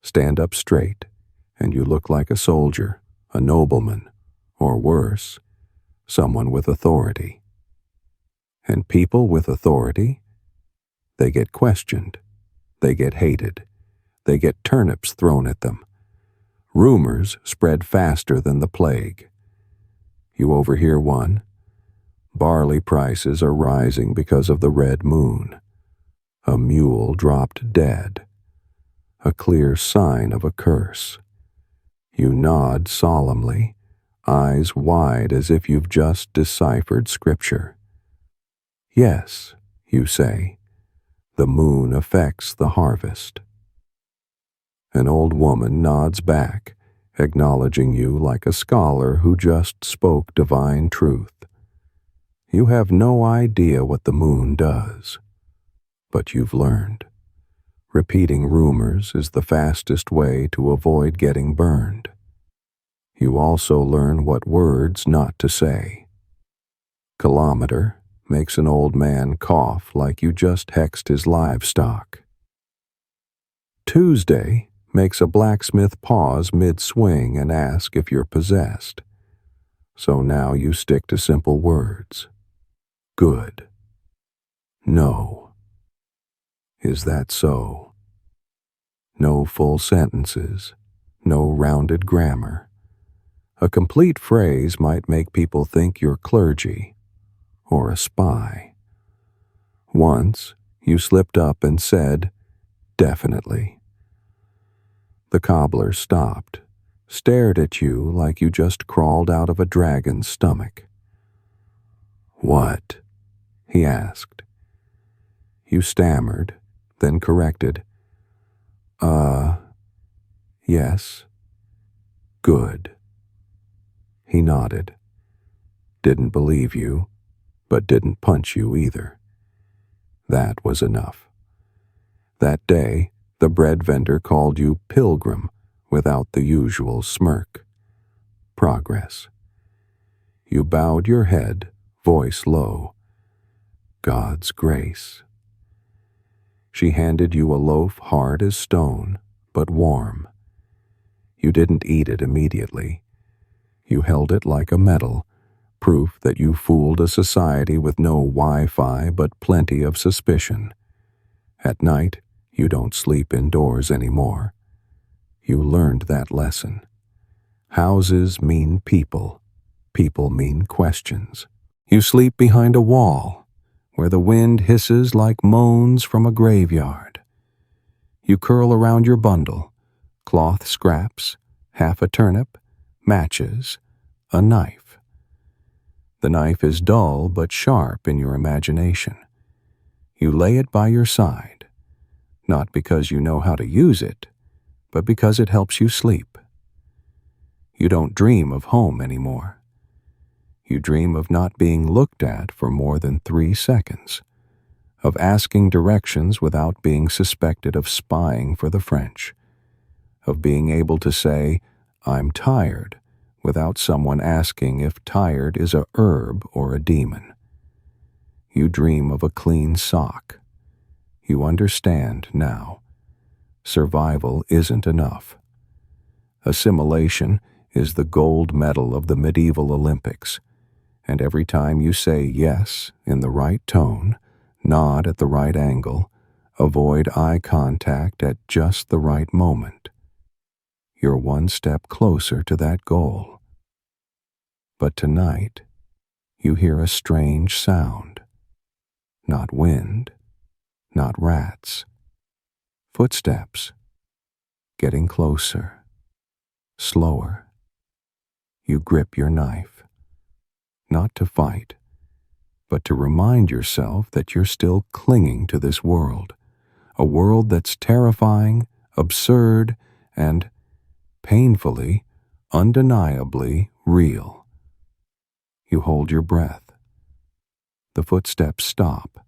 S2: Stand up straight, and you look like a soldier, a nobleman, or worse, someone with authority. And people with authority, they get questioned, they get hated, they get turnips thrown at them. Rumors spread faster than the plague. You overhear one. Barley prices are rising because of the red moon. A mule dropped dead. A clear sign of a curse. You nod solemnly, eyes wide as if you've just deciphered scripture. Yes, you say, the moon affects the harvest. An old woman nods back, acknowledging you like a scholar who just spoke divine truth. You have no idea what the moon does, but you've learned. Repeating rumors is the fastest way to avoid getting burned. You also learn what words not to say. Kilometer makes an old man cough like you just hexed his livestock. Tuesday makes a blacksmith pause mid-swing and ask if you're possessed. So now you stick to simple words. Good. No. Is that so? No full sentences, no rounded grammar. A complete phrase might make people think you're clergy or a spy. Once, you slipped up and said, "Definitely." The cobbler stopped, stared at you like you just crawled out of a dragon's stomach. "What?" he asked. You stammered, then corrected. Yes. Good." He nodded. Didn't believe you, but didn't punch you either. That was enough. That day, the bread vendor called you pilgrim without the usual smirk. Progress. You bowed your head, voice low. God's grace. She handed you a loaf hard as stone, but warm. You didn't eat it immediately. You held it like a medal, proof that you fooled a society with no Wi-Fi but plenty of suspicion. At night, you don't sleep indoors anymore. You learned that lesson. Houses mean people. People mean questions. You sleep behind a wall, where the wind hisses like moans from a graveyard. You curl around your bundle, cloth scraps, half a turnip, matches, a knife. The knife is dull but sharp in your imagination. You lay it by your side, not because you know how to use it, but because it helps you sleep. You don't dream of home anymore. You dream of not being looked at for more than 3 seconds, of asking directions without being suspected of spying for the French, of being able to say, "I'm tired," without someone asking if tired is a herb or a demon. You dream of a clean sock. You understand now. Survival isn't enough. Assimilation is the gold medal of the medieval Olympics, and every time you say yes in the right tone, nod at the right angle, avoid eye contact at just the right moment, you're one step closer to that goal. But tonight, you hear a strange sound. Not wind, not rats. Footsteps, getting closer, slower. You grip your knife, not to fight, but to remind yourself that you're still clinging to this world, a world that's terrifying, absurd, and painfully, undeniably real. You hold your breath. The footsteps stop,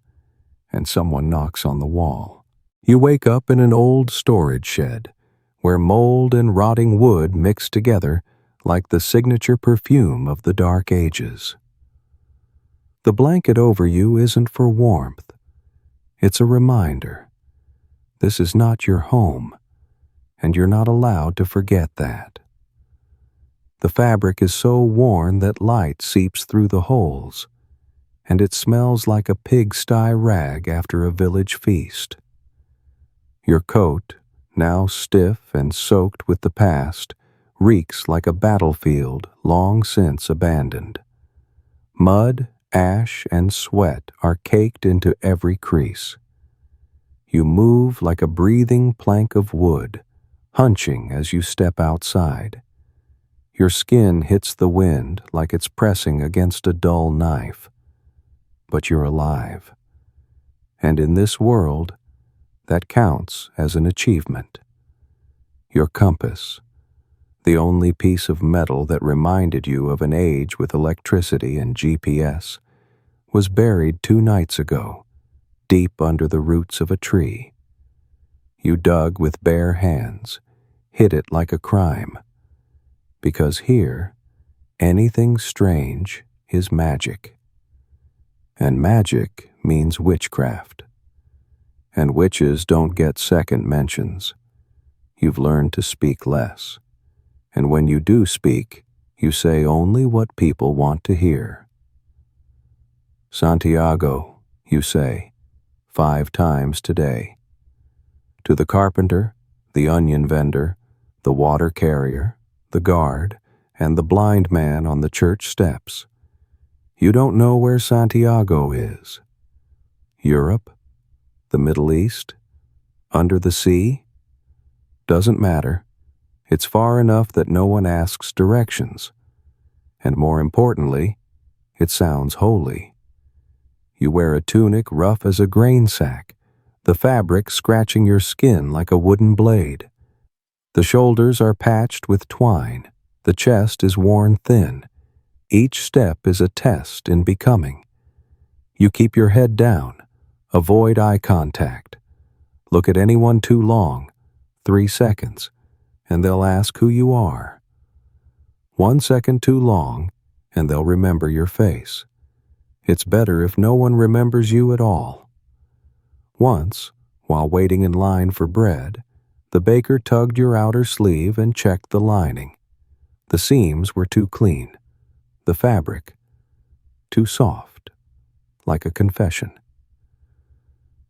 S2: and someone knocks on the wall. You wake up in an old storage shed, where mold and rotting wood mix together like the signature perfume of the Dark Ages. The blanket over you isn't for warmth. It's a reminder. This is not your home, and you're not allowed to forget that. The fabric is so worn that light seeps through the holes, and it smells like a pigsty rag after a village feast. Your coat, now stiff and soaked with the past, reeks like a battlefield long since abandoned. Mud, ash, and sweat are caked into every crease. You move like a breathing plank of wood, hunching as you step outside. Your skin hits the wind like it's pressing against a dull knife. But you're alive. And in this world, that counts as an achievement. Your compass, the only piece of metal that reminded you of an age with electricity and GPS, was buried 2 nights ago, deep under the roots of a tree. You dug with bare hands, hid it like a crime, because here, anything strange is magic. And magic means witchcraft. And witches don't get second mentions. You've learned to speak less. And when you do speak, you say only what people want to hear. Santiago, you say, 5 times today. To the carpenter, the onion vendor, the water carrier, the guard, and the blind man on the church steps. You don't know where Santiago is. Europe? The Middle East? Under the sea? Doesn't matter. It's far enough that no one asks directions. And more importantly, it sounds holy. You wear a tunic rough as a grain sack, the fabric scratching your skin like a wooden blade. The shoulders are patched with twine, the chest is worn thin. Each step is a test in becoming. You keep your head down, avoid eye contact. Look at anyone too long, 3 seconds, and they'll ask who you are. 1 second too long, and they'll remember your face. It's better if no one remembers you at all. Once, while waiting in line for bread, the baker tugged your outer sleeve and checked the lining. The seams were too clean, the fabric too soft, like a confession.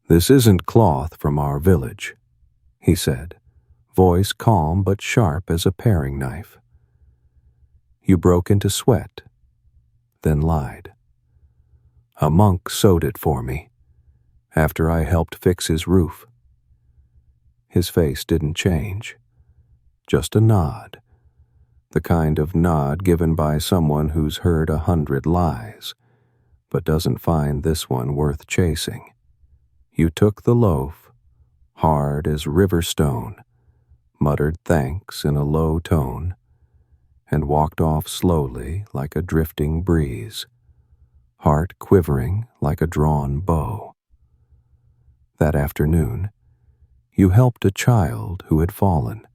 S2: "This isn't cloth from our village," he said, voice calm but sharp as a paring knife. You broke into sweat, then lied. "A monk sewed it for me, after I helped fix his roof." His face didn't change, just a nod, the kind of nod given by someone who's heard 100 lies, but doesn't find this one worth chasing. You took the loaf, hard as river stone, muttered thanks in a low tone, and walked off slowly like a drifting breeze, heart quivering like a drawn bow. That afternoon, you helped a child who had fallen,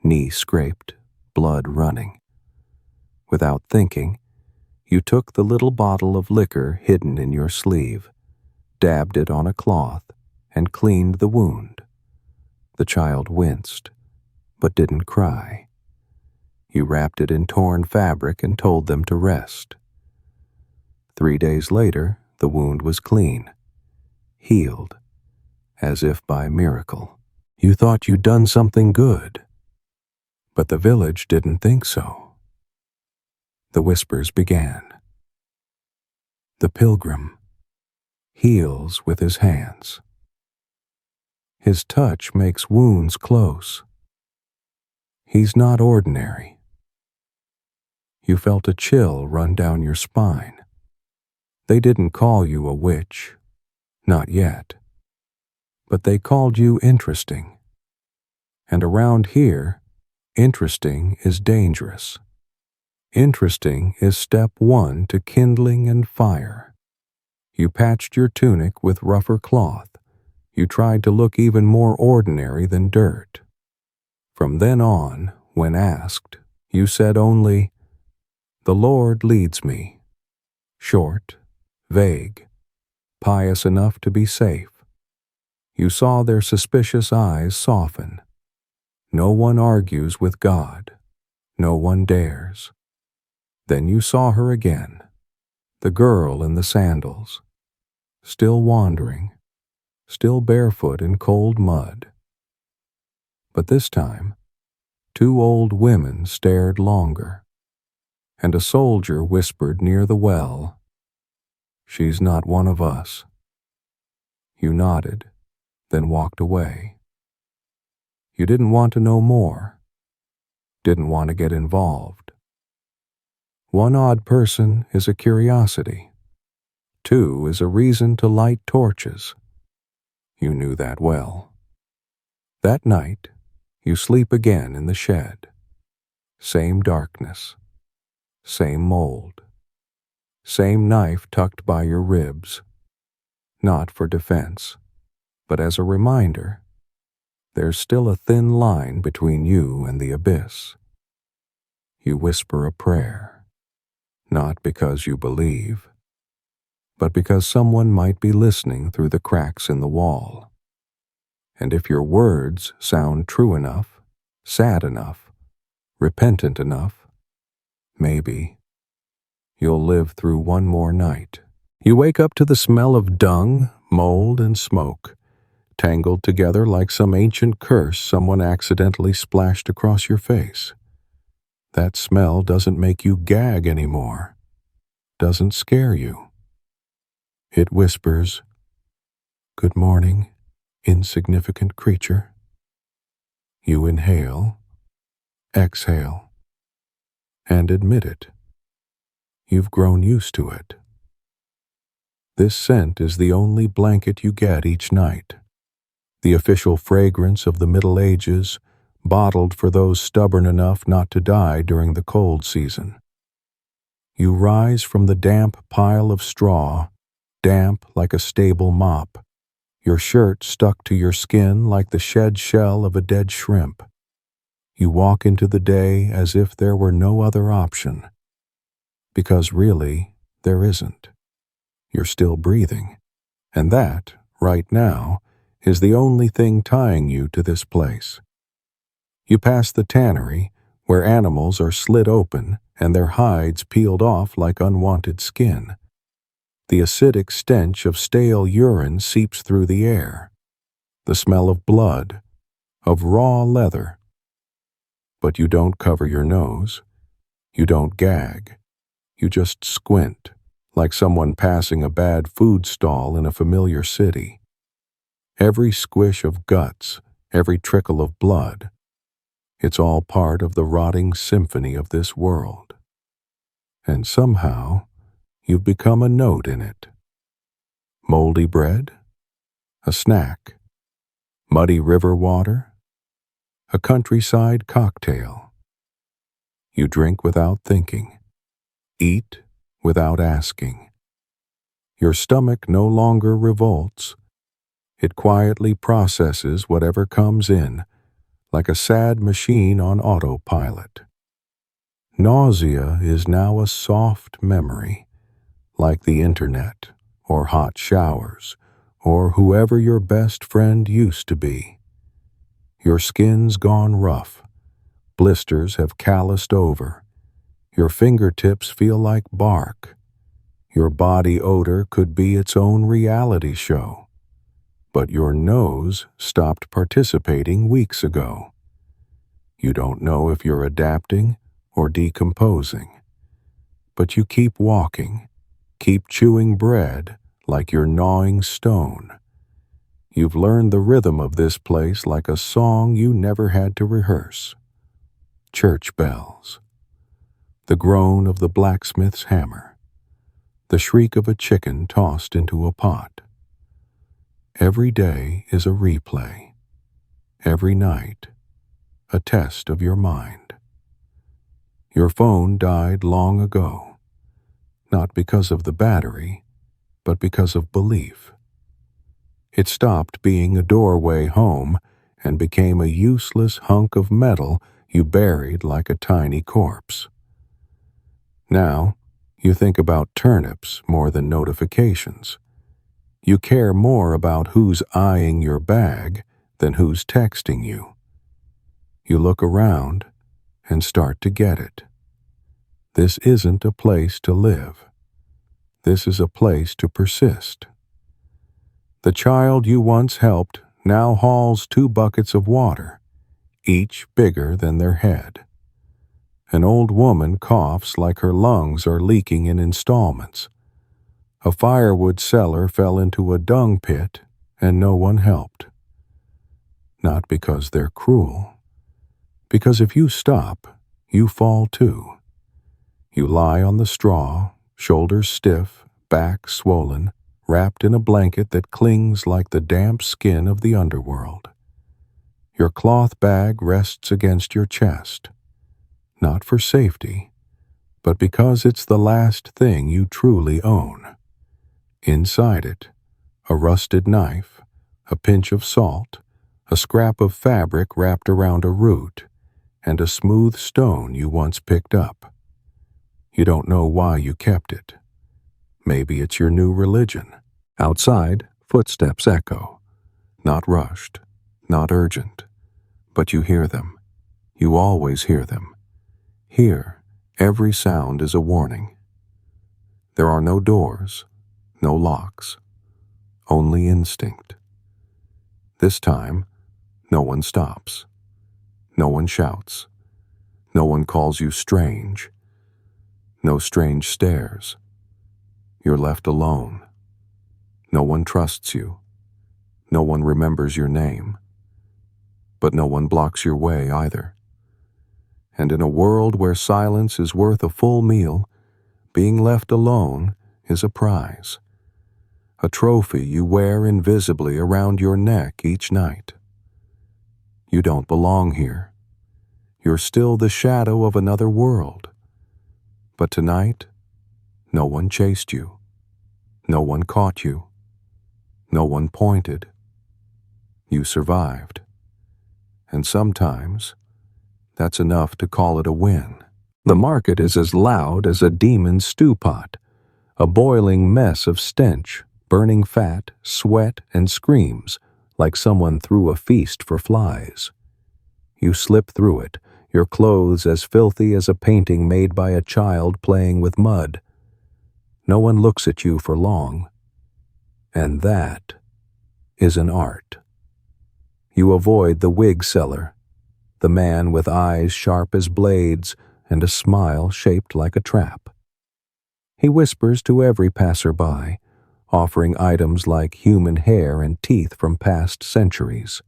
S2: knee scraped, blood running. Without thinking, you took the little bottle of liquor hidden in your sleeve, dabbed it on a cloth, and cleaned the wound. The child winced, but didn't cry. You wrapped it in torn fabric and told them to rest. 3 days later, the wound was clean, healed, as if by miracle. You thought you'd done something good, but the village didn't think so. The whispers began. The pilgrim heals with his hands. His touch makes wounds close. He's not ordinary. You felt a chill run down your spine. They didn't call you a witch, not yet, but they called you interesting. And around here, interesting is dangerous. Interesting is step 1 to kindling and fire. You patched your tunic with rougher cloth. You tried to look even more ordinary than dirt. From then on, when asked, you said only, "The Lord leads me." Short, vague, pious enough to be safe. You saw their suspicious eyes soften. No one argues with God. No one dares. Then you saw her again, the girl in the sandals, still wandering, still barefoot in cold mud. But this time, 2 old women stared longer, and a soldier whispered near the well, "She's not one of us." You nodded, then walked away. You didn't want to know more, didn't want to get involved. 1 odd person is a curiosity. 2 is a reason to light torches. You knew that well. That night, you sleep again in the shed. Same darkness, same mold, same knife tucked by your ribs. Not for defense, but as a reminder, there's still a thin line between you and the abyss. You whisper a prayer, not because you believe, but because someone might be listening through the cracks in the wall. And if your words sound true enough, sad enough, repentant enough, maybe you'll live through one more night. You wake up to the smell of dung, mold, and smoke, tangled together like some ancient curse someone accidentally splashed across your face. That smell doesn't make you gag anymore, doesn't scare you. It whispers, "Good morning, insignificant creature." You inhale, exhale, and admit it. You've grown used to it. This scent is the only blanket you get each night, the official fragrance of the Middle Ages, bottled for those stubborn enough not to die during the cold season. You rise from the damp pile of straw, damp like a stable mop, your shirt stuck to your skin like the shed shell of a dead shrimp. You walk into the day as if there were no other option, because really, there isn't. You're still breathing, and that, right now, is the only thing tying you to this place. You pass the tannery,
S1: where animals are slit open and their hides peeled off like unwanted skin. The acidic stench of stale urine seeps through the air, the smell of blood, of raw leather. But you don't cover your nose. You don't gag. You just squint, like someone passing a bad food stall in a familiar city. Every squish of guts, every trickle of blood, it's all part of the rotting symphony of this world. And somehow, you've become a note in it. Moldy bread? A snack. Muddy river water? A countryside cocktail. You drink without thinking. Eat without asking. Your stomach no longer revolts. It quietly processes whatever comes in, like a sad machine on autopilot. Nausea is now a soft memory, like the internet, or hot showers, or whoever your best friend used to be. Your skin's gone rough. Blisters have calloused over. Your fingertips feel like bark. Your body odor could be its own reality show. But your nose stopped participating weeks ago. You don't know if you're adapting or decomposing. But you keep walking, keep chewing bread like you're gnawing stone. You've learned the rhythm of this place like a song you never had to rehearse. Church bells. The groan of the blacksmith's hammer. The shriek of a chicken tossed into a pot. Every day is a replay. Every night, a test of your mind. Your phone died long ago, not because of the battery, but because of belief. It stopped being a doorway home and became a useless hunk of metal you buried like a tiny corpse. Now, you think about turnips more than notifications. You care more about who's eyeing your bag than who's texting you. You look around and start to get it. This isn't a place to live. This is a place to persist. The child you once helped now hauls 2 buckets of water, each bigger than their head. An old woman coughs like her lungs are leaking in installments. A firewood cellar fell into a dung pit and no one helped. Not because they're cruel. Because if you stop, you fall too. You lie on the straw, shoulders stiff, back swollen, wrapped in a blanket that clings like the damp skin of the underworld. Your cloth bag rests against your chest, not for safety, but because it's the last thing you truly own. Inside it, a rusted knife, a pinch of salt, a scrap of fabric wrapped around a root, and a smooth stone you once picked up. You don't know why you kept it. Maybe it's your new religion. Outside, footsteps echo. Not rushed, not urgent, but you hear them. You always hear them. Here, every sound is a warning. There are no doors, no locks, only instinct. This time, no one stops. No one shouts. No one calls you strange. No strange stares. You're left alone. No one trusts you. No one remembers your name. But no one blocks your way either. And in a world where silence is worth a full meal, being left alone is a prize. A trophy you wear invisibly around your neck each night. You don't belong here. You're still the shadow of another world. But tonight, no one chased you. No one caught you. No one pointed. You survived. And sometimes, that's enough to call it a win. The market is as loud as a demon's stew pot, a boiling mess of stench, burning fat, sweat, and screams, like someone threw a feast for flies. You slip through it,
S2: your clothes as filthy as a painting made by a child playing with mud. No one looks at you for long, and that is an art. You avoid the wig seller, the man with eyes sharp as blades and a smile shaped like a trap. He whispers to every passerby, offering items like human hair and teeth from past centuries.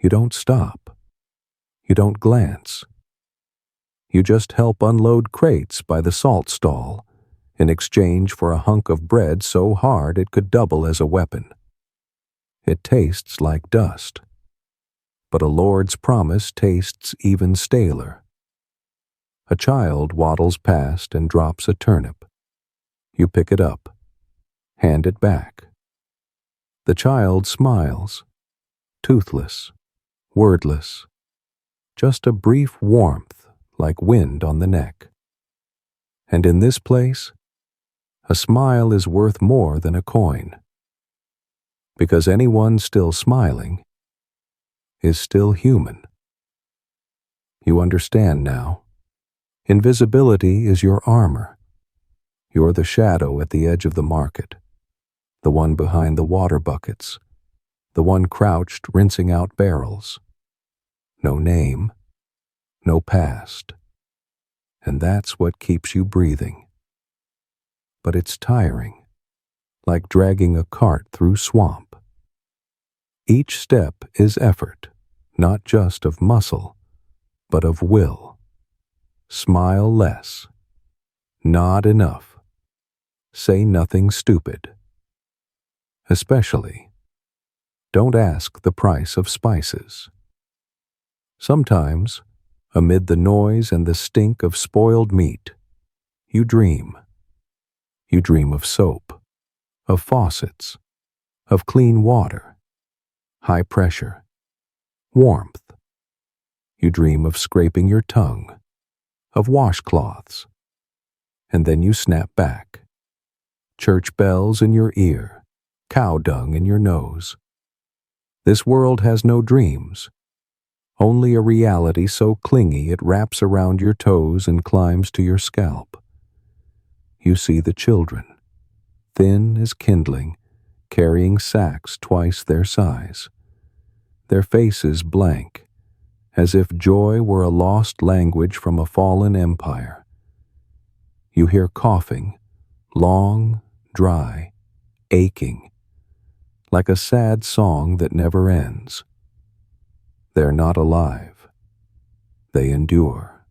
S2: You don't stop. You don't glance. You just help unload crates by the salt stall in exchange for a hunk of bread so hard it could double as a weapon. It tastes like dust, but a Lord's promise tastes even staler. A child waddles past and drops a turnip. You pick it up, hand it back. The child smiles, toothless, wordless, just a brief warmth like wind on the neck. And in this place, a smile is worth more than a coin, because anyone still smiling is still human. You understand now. Invisibility is your armor. You're the shadow at the edge of the market, the one behind the water buckets, the one crouched rinsing out barrels. No name, no past. And that's what keeps you breathing. But it's tiring, like dragging a cart through swamp. Each step is effort, not just of muscle, but of will. Smile less. Nod enough. Say nothing stupid. Especially, don't ask the price of spices. Sometimes, amid the noise and the stink of spoiled meat, you dream. You dream of soap, of faucets, of clean water, high pressure, warmth. You dream of scraping your tongue, of washcloths, and then you snap back. Church bells in your ear, cow dung in your nose. This world has no dreams, only a reality so clingy it wraps around your toes and climbs to your scalp. You see the children, thin as kindling, carrying sacks twice their size. Their faces blank, as if joy were a lost language from a fallen empire. You hear coughing, long, dry, aching, like a sad song that never ends. They're not alive. They endure.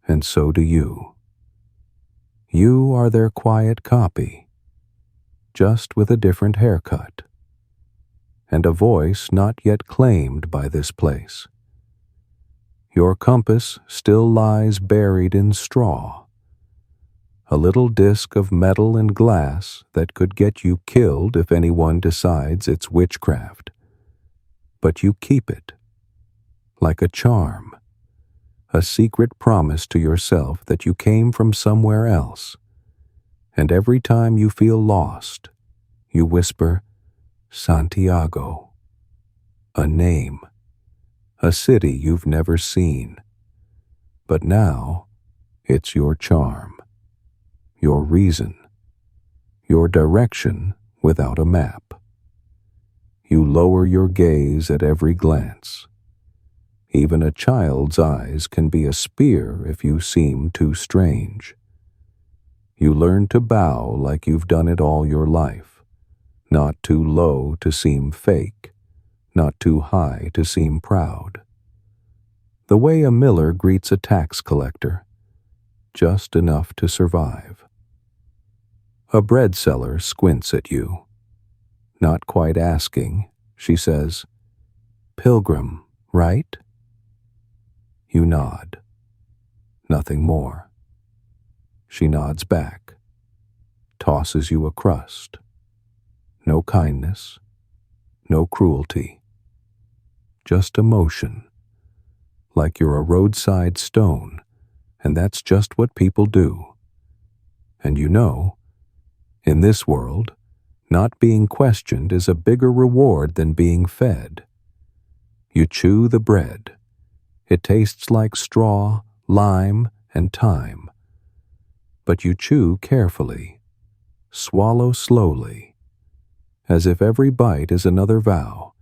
S2: And so do you. You are their quiet copy, just with a different haircut, and a voice not yet claimed by this place. Your compass still lies buried in straw, a little disk of metal and glass that could get you killed if anyone decides it's witchcraft. But you keep it, like a charm, a secret promise to yourself that you came from somewhere else. And every time you feel lost, you whisper, Santiago, a name, a city you've never seen. But now, it's your charm, your reason, your direction without a map. You lower your gaze at every glance. Even a child's eyes can be a spear if you seem too strange. You learn to bow like you've done it all your life, not too low to seem fake, not too high to seem proud. The way a miller greets a tax collector, just enough to survive. A bread seller squints at you. Not quite asking, she says, "Pilgrim, right?" You nod. Nothing more. She nods back, tosses you a crust. No kindness, no cruelty, just emotion, like you're a roadside stone, and that's just what people do. And you know, in this world, not being questioned is a bigger reward than being fed. You chew the bread, It tastes like straw, lime, and thyme. But you chew carefully, swallow slowly, as if every bite is another vow.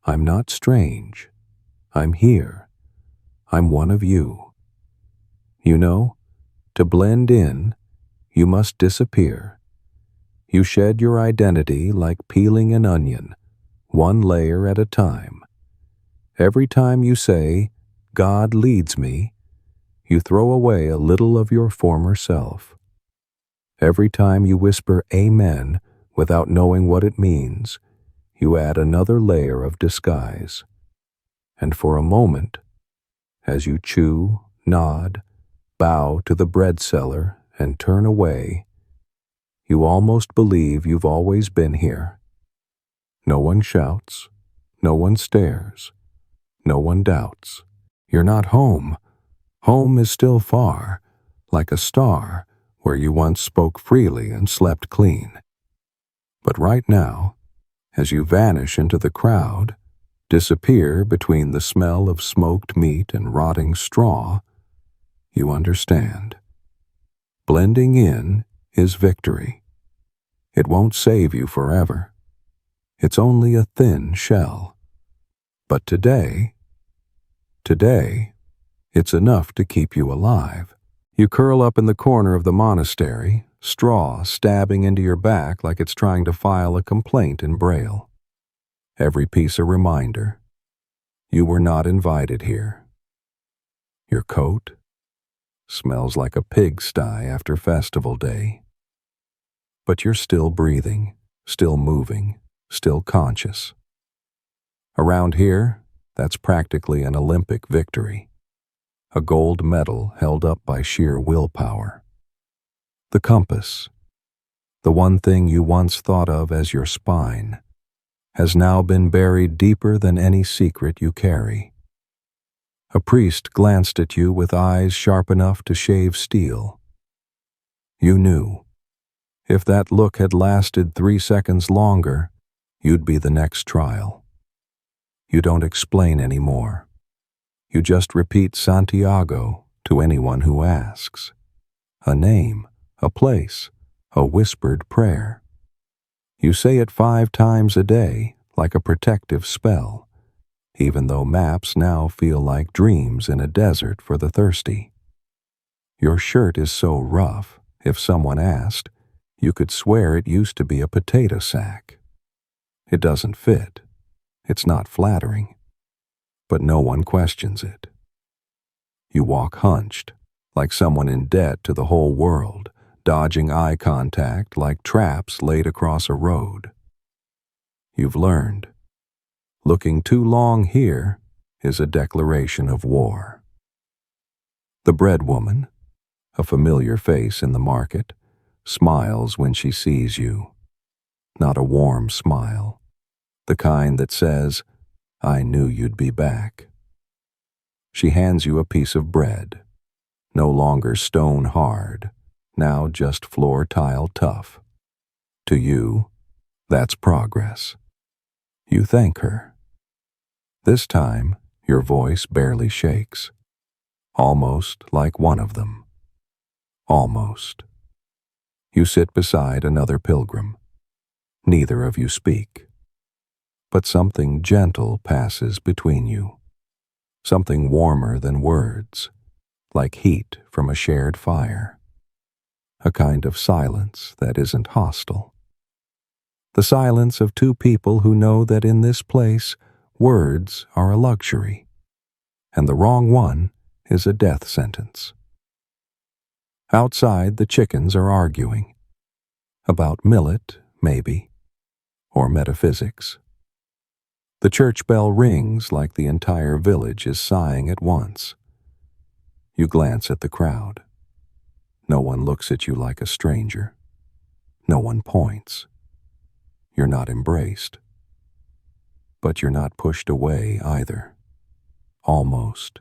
S2: I'm not strange. I'm here. I'm one of you. You know, to blend in, you must disappear. You shed your identity like peeling an onion, one layer at a time. Every time you say, God leads me, you throw away a little of your former self. Every time you whisper Amen without knowing what it means, you add another layer of disguise. And for a moment, as you chew, nod, bow to the bread seller, and turn away, you almost believe you've always been here. No one shouts, no one stares, no one doubts. You're not home. Home is still far, like a star where you once spoke freely and slept clean. But right now, as you vanish into the crowd, disappear between the smell of smoked meat and rotting straw, you understand. Blending in is victory. It won't save you forever. It's only a thin shell. But today, it's enough to keep you alive. You curl up in the corner of the monastery, straw stabbing into your back like it's trying to file a complaint in Braille. Every piece a reminder. You were not invited here. Your coat smells like a pigsty after festival day. But you're still breathing, still moving, still conscious. Around here, that's practically an Olympic victory. A gold medal held up by sheer willpower. The compass, the one thing you once thought of as your spine, has now been buried deeper than any secret you carry. A priest glanced at you with eyes sharp enough to shave steel. You knew. If that look had lasted 3 seconds longer, you'd be the next trial. You don't explain anymore. You just repeat Santiago to anyone who asks. A name, a place, a whispered prayer. You say it 5 times a day, like a protective spell, even though maps now feel like dreams in a desert for the thirsty. Your shirt is so rough, if someone asked, you could swear it used to be a potato sack. It doesn't fit. It's not flattering. But no one questions it. You walk hunched, like someone in debt to the whole world, dodging eye contact like traps laid across a road. You've learned. Looking too long here is a declaration of war. The bread woman, a familiar face in the market, smiles when she sees you. Not a warm smile, the kind that says, I knew you'd be back. She hands you a piece of bread, no longer stone hard, now just floor tile tough. To you, that's progress. You thank her. This time, your voice barely shakes, almost like one of them. Almost. You sit beside another pilgrim. Neither of you speak. But something gentle passes between you. Something warmer than words, like heat from a shared fire. A kind of silence that isn't hostile. The silence of 2 people who know that in this place, words are a luxury, and the wrong one is a death sentence. Outside, the chickens are arguing. About millet, maybe, or metaphysics. The church bell rings like the entire village is sighing at once. You glance at the crowd. No one looks at you like a stranger. No one points. You're not embraced. But you're not pushed away either. Almost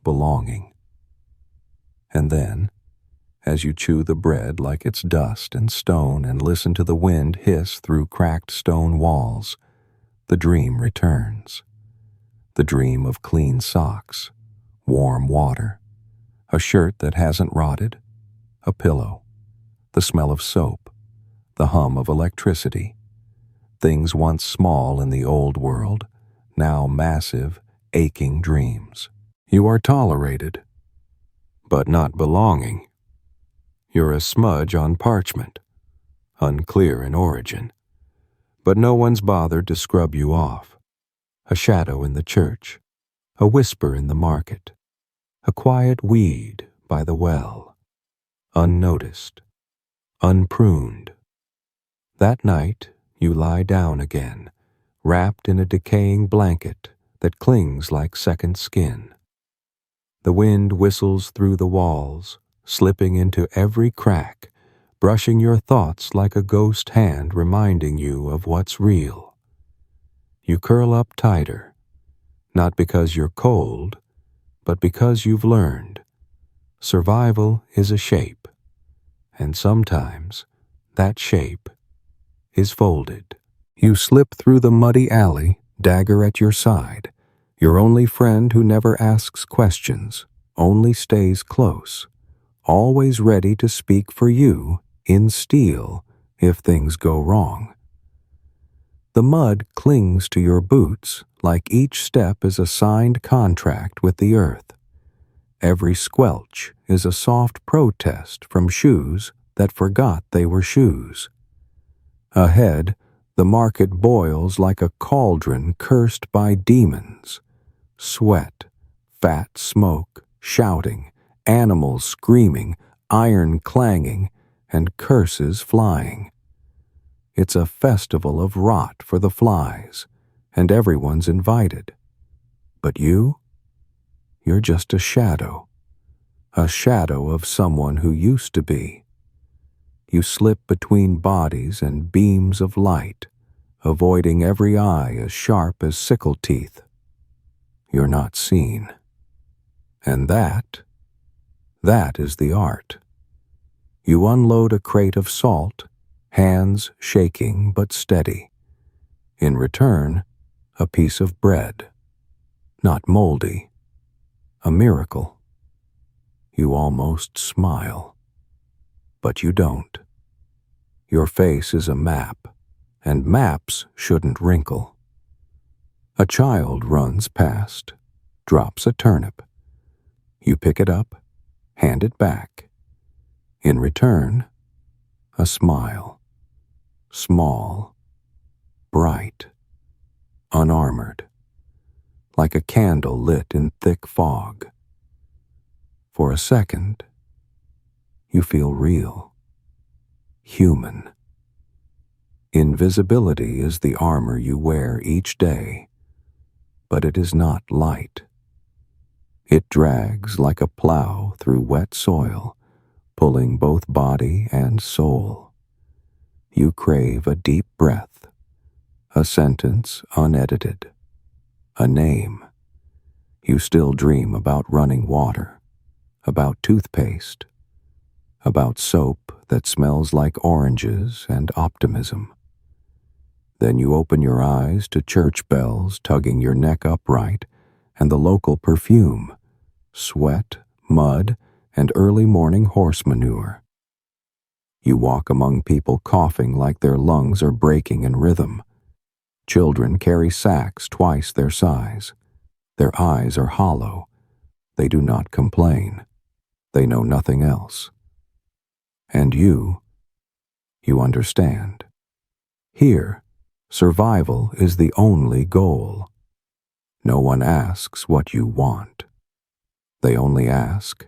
S2: belonging. And then, as you chew the bread like it's dust and stone and listen to the wind hiss through cracked stone walls, the dream returns. The dream of clean socks, warm water, a shirt that hasn't rotted, a pillow, the smell of soap, the hum of electricity. Things once small in the old world, now massive, aching dreams. You are tolerated, but not belonging. You're a smudge on parchment, unclear in origin, but no one's bothered to scrub you off. A shadow in the church, a whisper in the market, a quiet weed by the well, unnoticed, unpruned. That night, you lie down again, wrapped in a decaying blanket that clings like second skin. The wind whistles through the walls, slipping into every crack, brushing your thoughts like a ghost hand reminding you of what's real. You curl up tighter, not because you're cold, but because you've learned. Survival is a shape, and sometimes that shape is folded. You slip through the muddy alley, dagger at your side, your only friend who never asks questions, only stays close, always ready to speak for you in steel if things go wrong. The mud clings to your boots like each step is a signed contract with the earth. Every squelch is a soft protest from shoes that forgot they were shoes. Ahead, the market boils like a cauldron cursed by demons. Sweat, fat smoke, shouting, animals screaming, iron clanging, and curses flying. It's a festival of rot for the flies, and everyone's invited. But you're just a shadow of someone who used to be. You slip between bodies and beams of light, avoiding every eye as sharp as sickle teeth. You're not seen. And that is the art. You unload a crate of salt, hands shaking but steady. In return, a piece of bread. Not moldy. A miracle. You almost smile. But you don't. Your face is a map, and maps shouldn't wrinkle. A child runs past, drops a turnip. You pick it up, hand it back. In return, a smile. Small, bright, unarmored, like a candle lit in thick fog. For a second, you feel real, human. Invisibility is the armor you wear each day, but it is not light. It drags like a plow through wet soil, pulling both body and soul. You crave a deep breath, a sentence unedited, a name. You still dream about running water, about toothpaste, about soap that smells like oranges and optimism. Then you open your eyes to church bells tugging your neck upright and the local perfume, sweat, mud, and early morning horse manure. You walk among people coughing like their lungs are breaking in rhythm. Children carry sacks twice their size. Their eyes are hollow. They do not complain. They know nothing else. And you understand. Here, survival is the only goal. No one asks what you want. They only ask,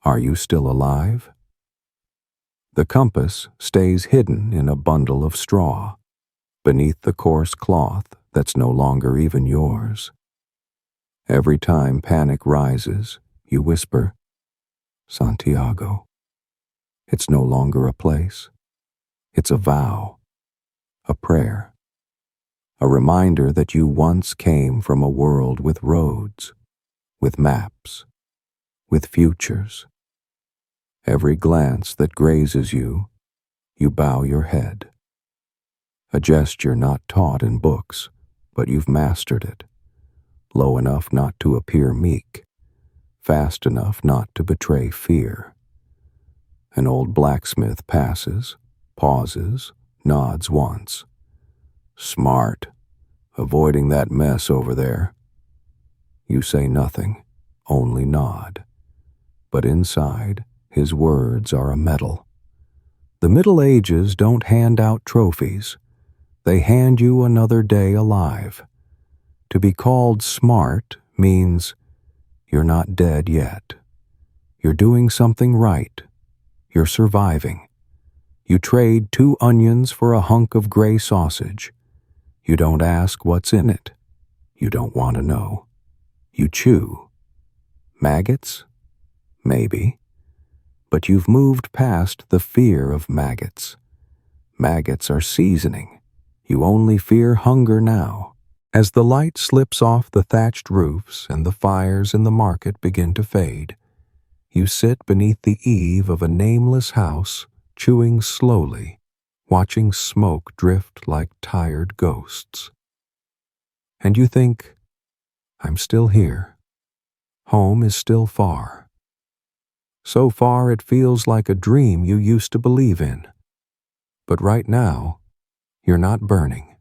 S2: are you still alive? The compass stays hidden in a bundle of straw, beneath the coarse cloth that's no longer even yours. Every time panic rises, you whisper, Santiago. It's no longer a place. It's a vow, a prayer, a reminder that you once came from a world with roads, with maps, with futures. Every glance that grazes you, you bow your head. A gesture not taught in books, but you've mastered it. low enough not to appear meek, fast enough not to betray fear. An old blacksmith passes, pauses, nods once. Smart, avoiding that mess over there. You say nothing, only nod. But inside, his words are a medal. The Middle Ages don't hand out trophies. They hand you another day alive. To be called smart means you're not dead yet. You're doing something right. You're surviving. You trade 2 onions for a hunk of gray sausage. You don't ask what's in it. You don't want to know. You chew. Maggots? Maybe. But you've moved past the fear of maggots. Maggots are seasoning. You only fear hunger now. As the light slips off the thatched roofs and the fires in the market begin to fade, you sit beneath the eave of a nameless house, chewing slowly, watching smoke drift like tired ghosts. And you think, I'm still here. Home is still far. So far it feels like a dream you used to believe in. But right now, you're not burning.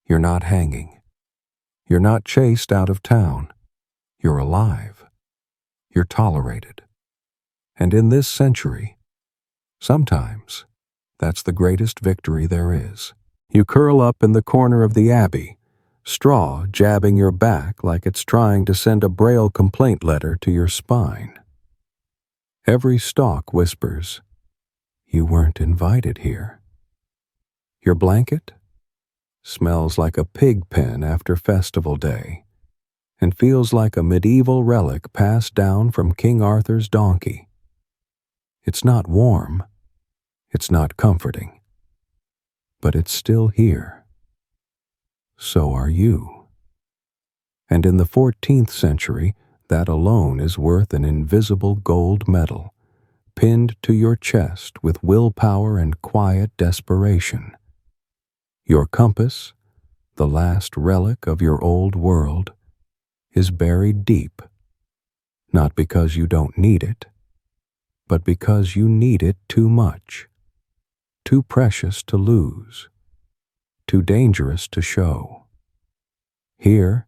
S2: You're not hanging. You're not chased out of town. You're alive. You're tolerated. And in this century, sometimes, that's the greatest victory there is. You curl up in the corner of the abbey, straw jabbing your back like it's trying to send a Braille complaint letter to your spine. Every stalk whispers, you weren't invited here. Your blanket smells like a pig pen after festival day and feels like a medieval relic passed down from King Arthur's donkey. It's not warm, it's not comforting, but it's still here. So are you. And in the 14th century, that alone is worth an invisible gold medal, pinned to your chest with willpower and quiet desperation. Your compass, the last relic of your old world, is buried deep, not because you don't need it, but because you need it too much, too precious to lose, too dangerous to show. Here,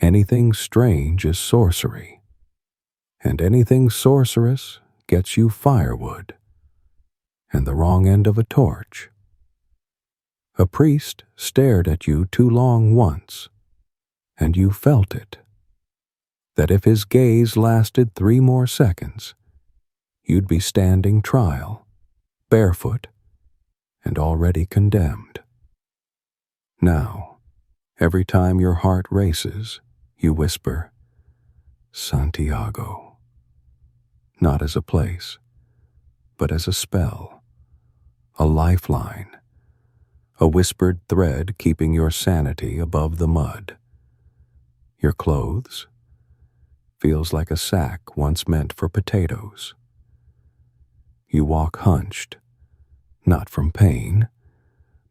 S2: anything strange is sorcery, and anything sorcerous gets you firewood and the wrong end of a torch. A priest stared at you too long once, and you felt it, that if his gaze lasted 3 more seconds, you'd be standing trial, barefoot, and already condemned. Now, every time your heart races, you whisper, Santiago. Not as a place, but as a spell, a lifeline, a whispered thread keeping your sanity above the mud. Your clothes feels like a sack once meant for potatoes. You walk hunched, not from pain,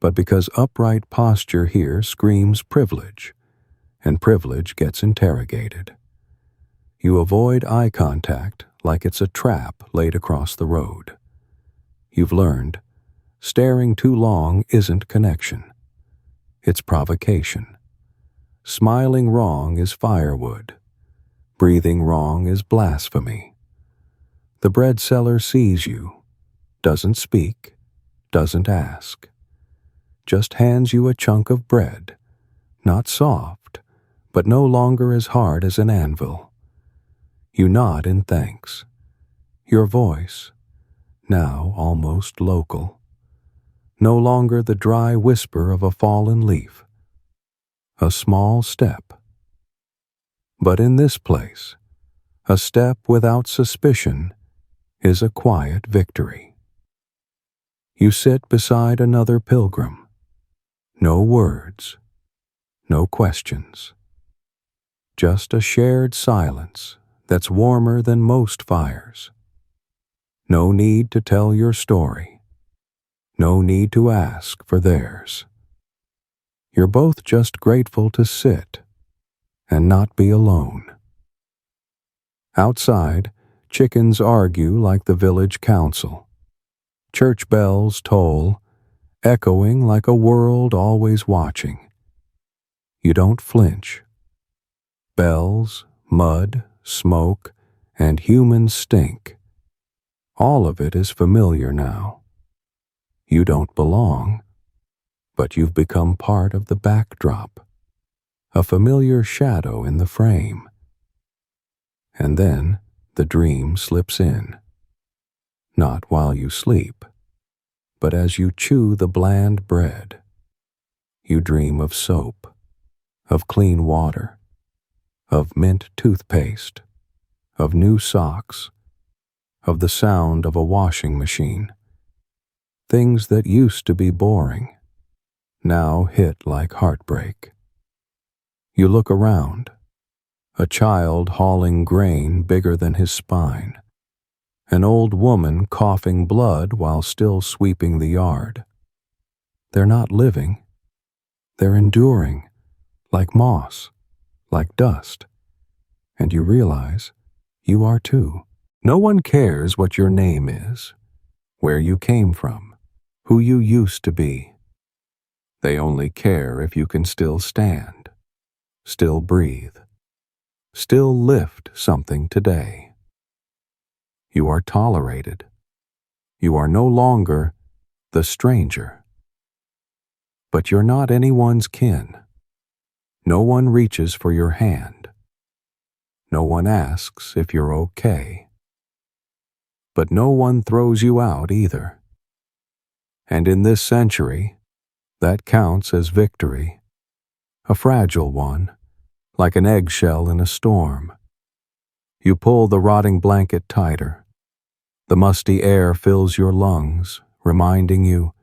S2: but because upright posture here screams privilege, and privilege gets interrogated. You avoid eye contact like it's a trap laid across the road. You've learned, staring too long isn't connection. It's provocation. Smiling wrong is firewood. Breathing wrong is blasphemy. The bread seller sees you, doesn't speak, doesn't ask, just hands you a chunk of bread, not soft, but no longer as hard as an anvil. You nod in thanks. Your voice, now almost local, no longer the dry whisper of a fallen leaf. A small step. But in this place, a step without suspicion is a quiet victory. You sit beside another pilgrim. No words, no questions. Just a shared silence that's warmer than most fires. No need to tell your story. No need to ask for theirs. You're both just grateful to sit and not be alone. Outside, chickens argue like the village council. Church bells toll, echoing like a world always watching. You don't flinch. Bells, mud, smoke, and human stink. All of it is familiar now. You don't belong, but you've become part of the backdrop, a familiar shadow in the frame. And then the dream slips in. Not while you sleep, but as you chew the bland bread. You dream of soap, of clean water, of mint toothpaste, of new socks, of the sound of a washing machine. Things that used to be boring, now hit like heartbreak. You look around, a child hauling grain bigger than his spine, an old woman coughing blood while still sweeping the yard. They're not living, they're enduring, like moss, like dust, and you realize you are too. No one cares what your name is, where you came from, who you used to be. They only care if you can still stand, still breathe, still lift something today. You are tolerated. You are no longer the stranger. But you're not anyone's kin. No one reaches for your hand. No one asks if you're okay. But no one throws you out either. And in this century, that counts as victory. A fragile one, like an eggshell in a storm. You pull the rotting blanket tighter. The musty air fills your lungs, reminding you,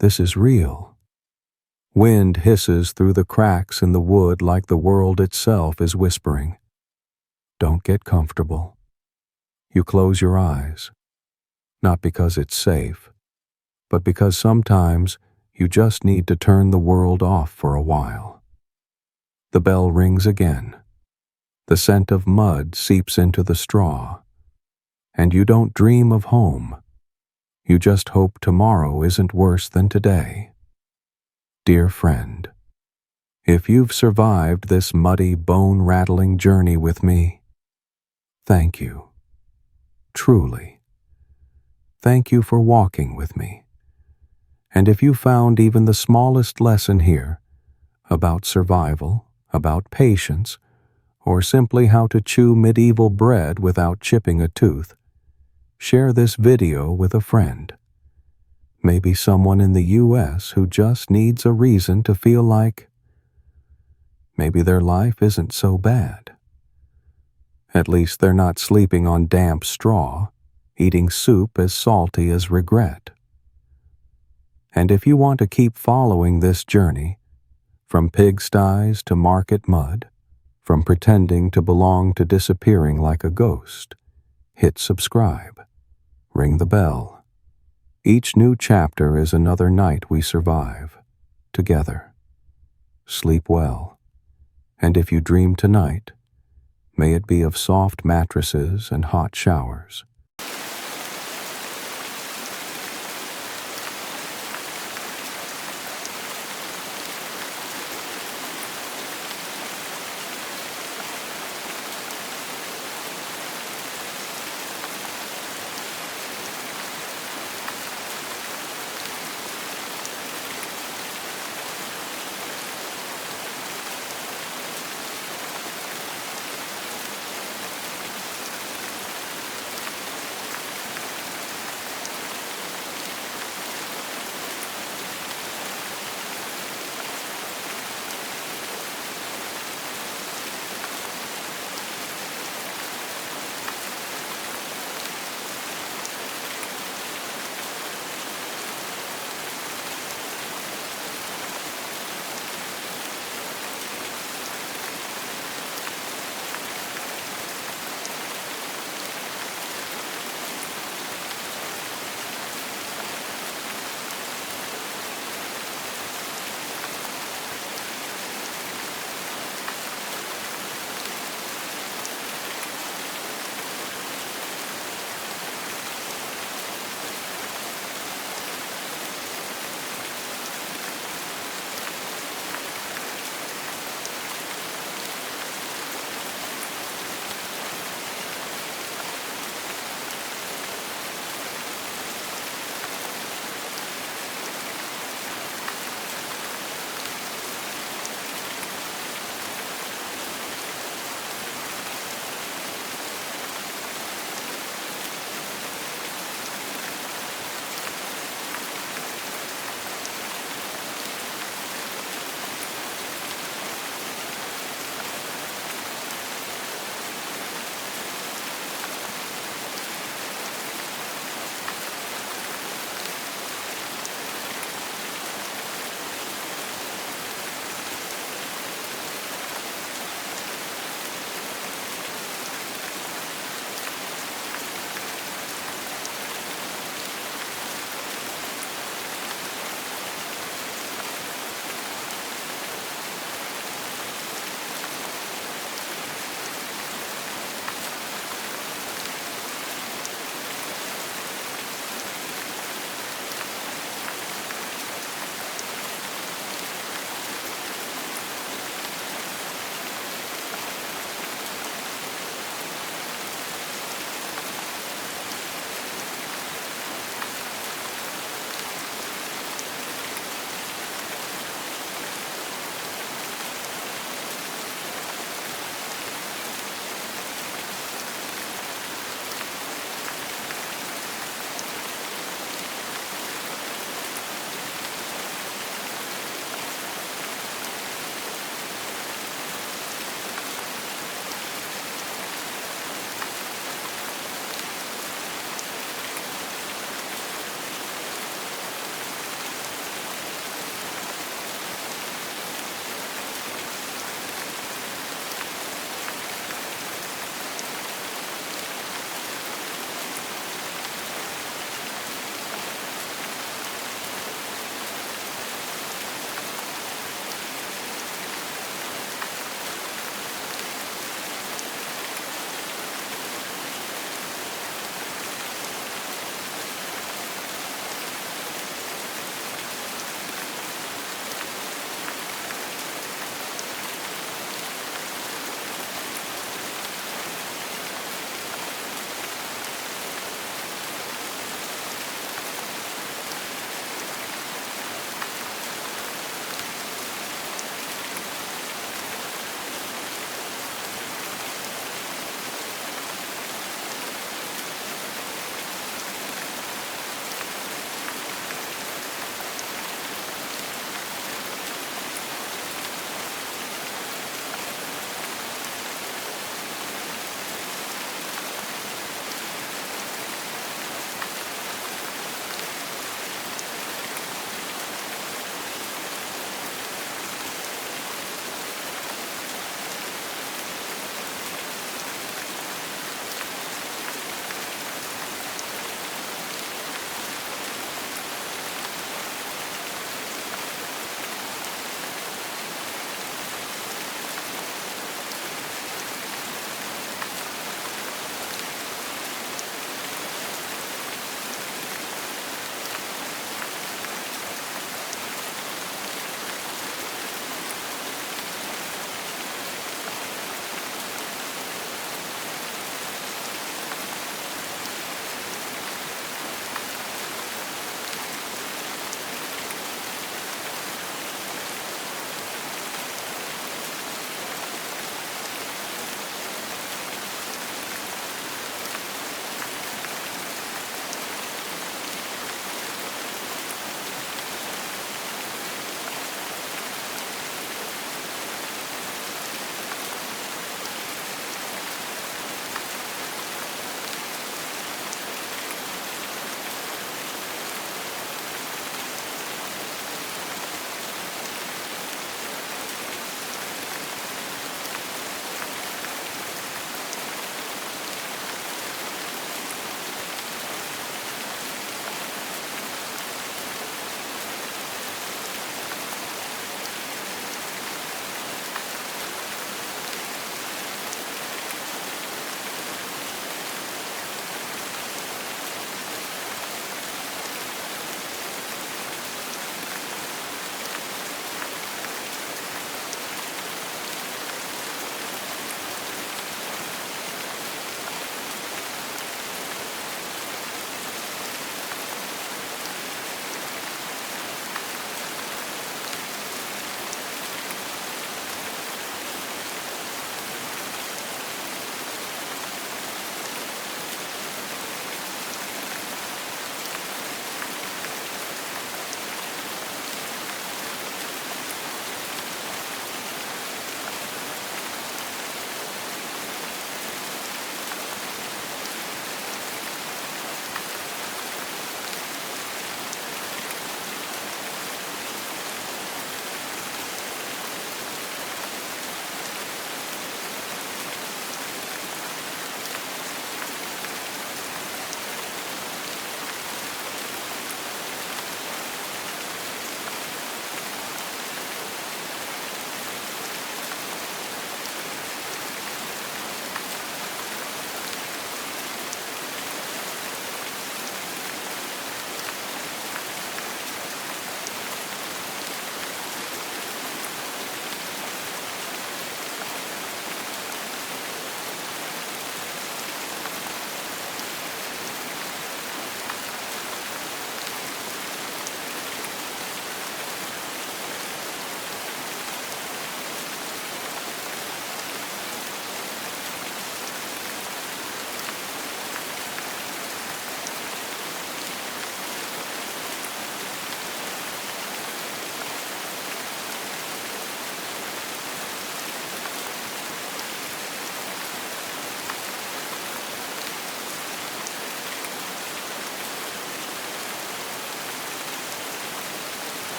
S2: this is real. Wind hisses through the cracks in the wood like the world itself is whispering. Don't get comfortable. You close your eyes, not because it's safe, but because sometimes you just need to turn the world off for a while. The bell rings again. The scent of mud seeps into the straw. And you don't dream of home. You just hope tomorrow isn't worse than today. Dear friend, if you've survived this muddy, bone-rattling journey with me, thank you. Truly. Thank you for walking with me. And if you found even the smallest lesson here about survival, about patience, or simply how to chew medieval bread without chipping a tooth, share this video with a friend. Maybe someone in the U.S. who just needs a reason to feel like maybe their life isn't so bad. At least they're not sleeping on damp straw, eating soup as salty as regret. And if you want to keep following this journey, from pigsties to market mud, from pretending to belong to disappearing like a ghost, hit subscribe, ring the bell. Each new chapter is another night we survive, together. Sleep well, and if you dream tonight, may it be of soft mattresses and hot showers,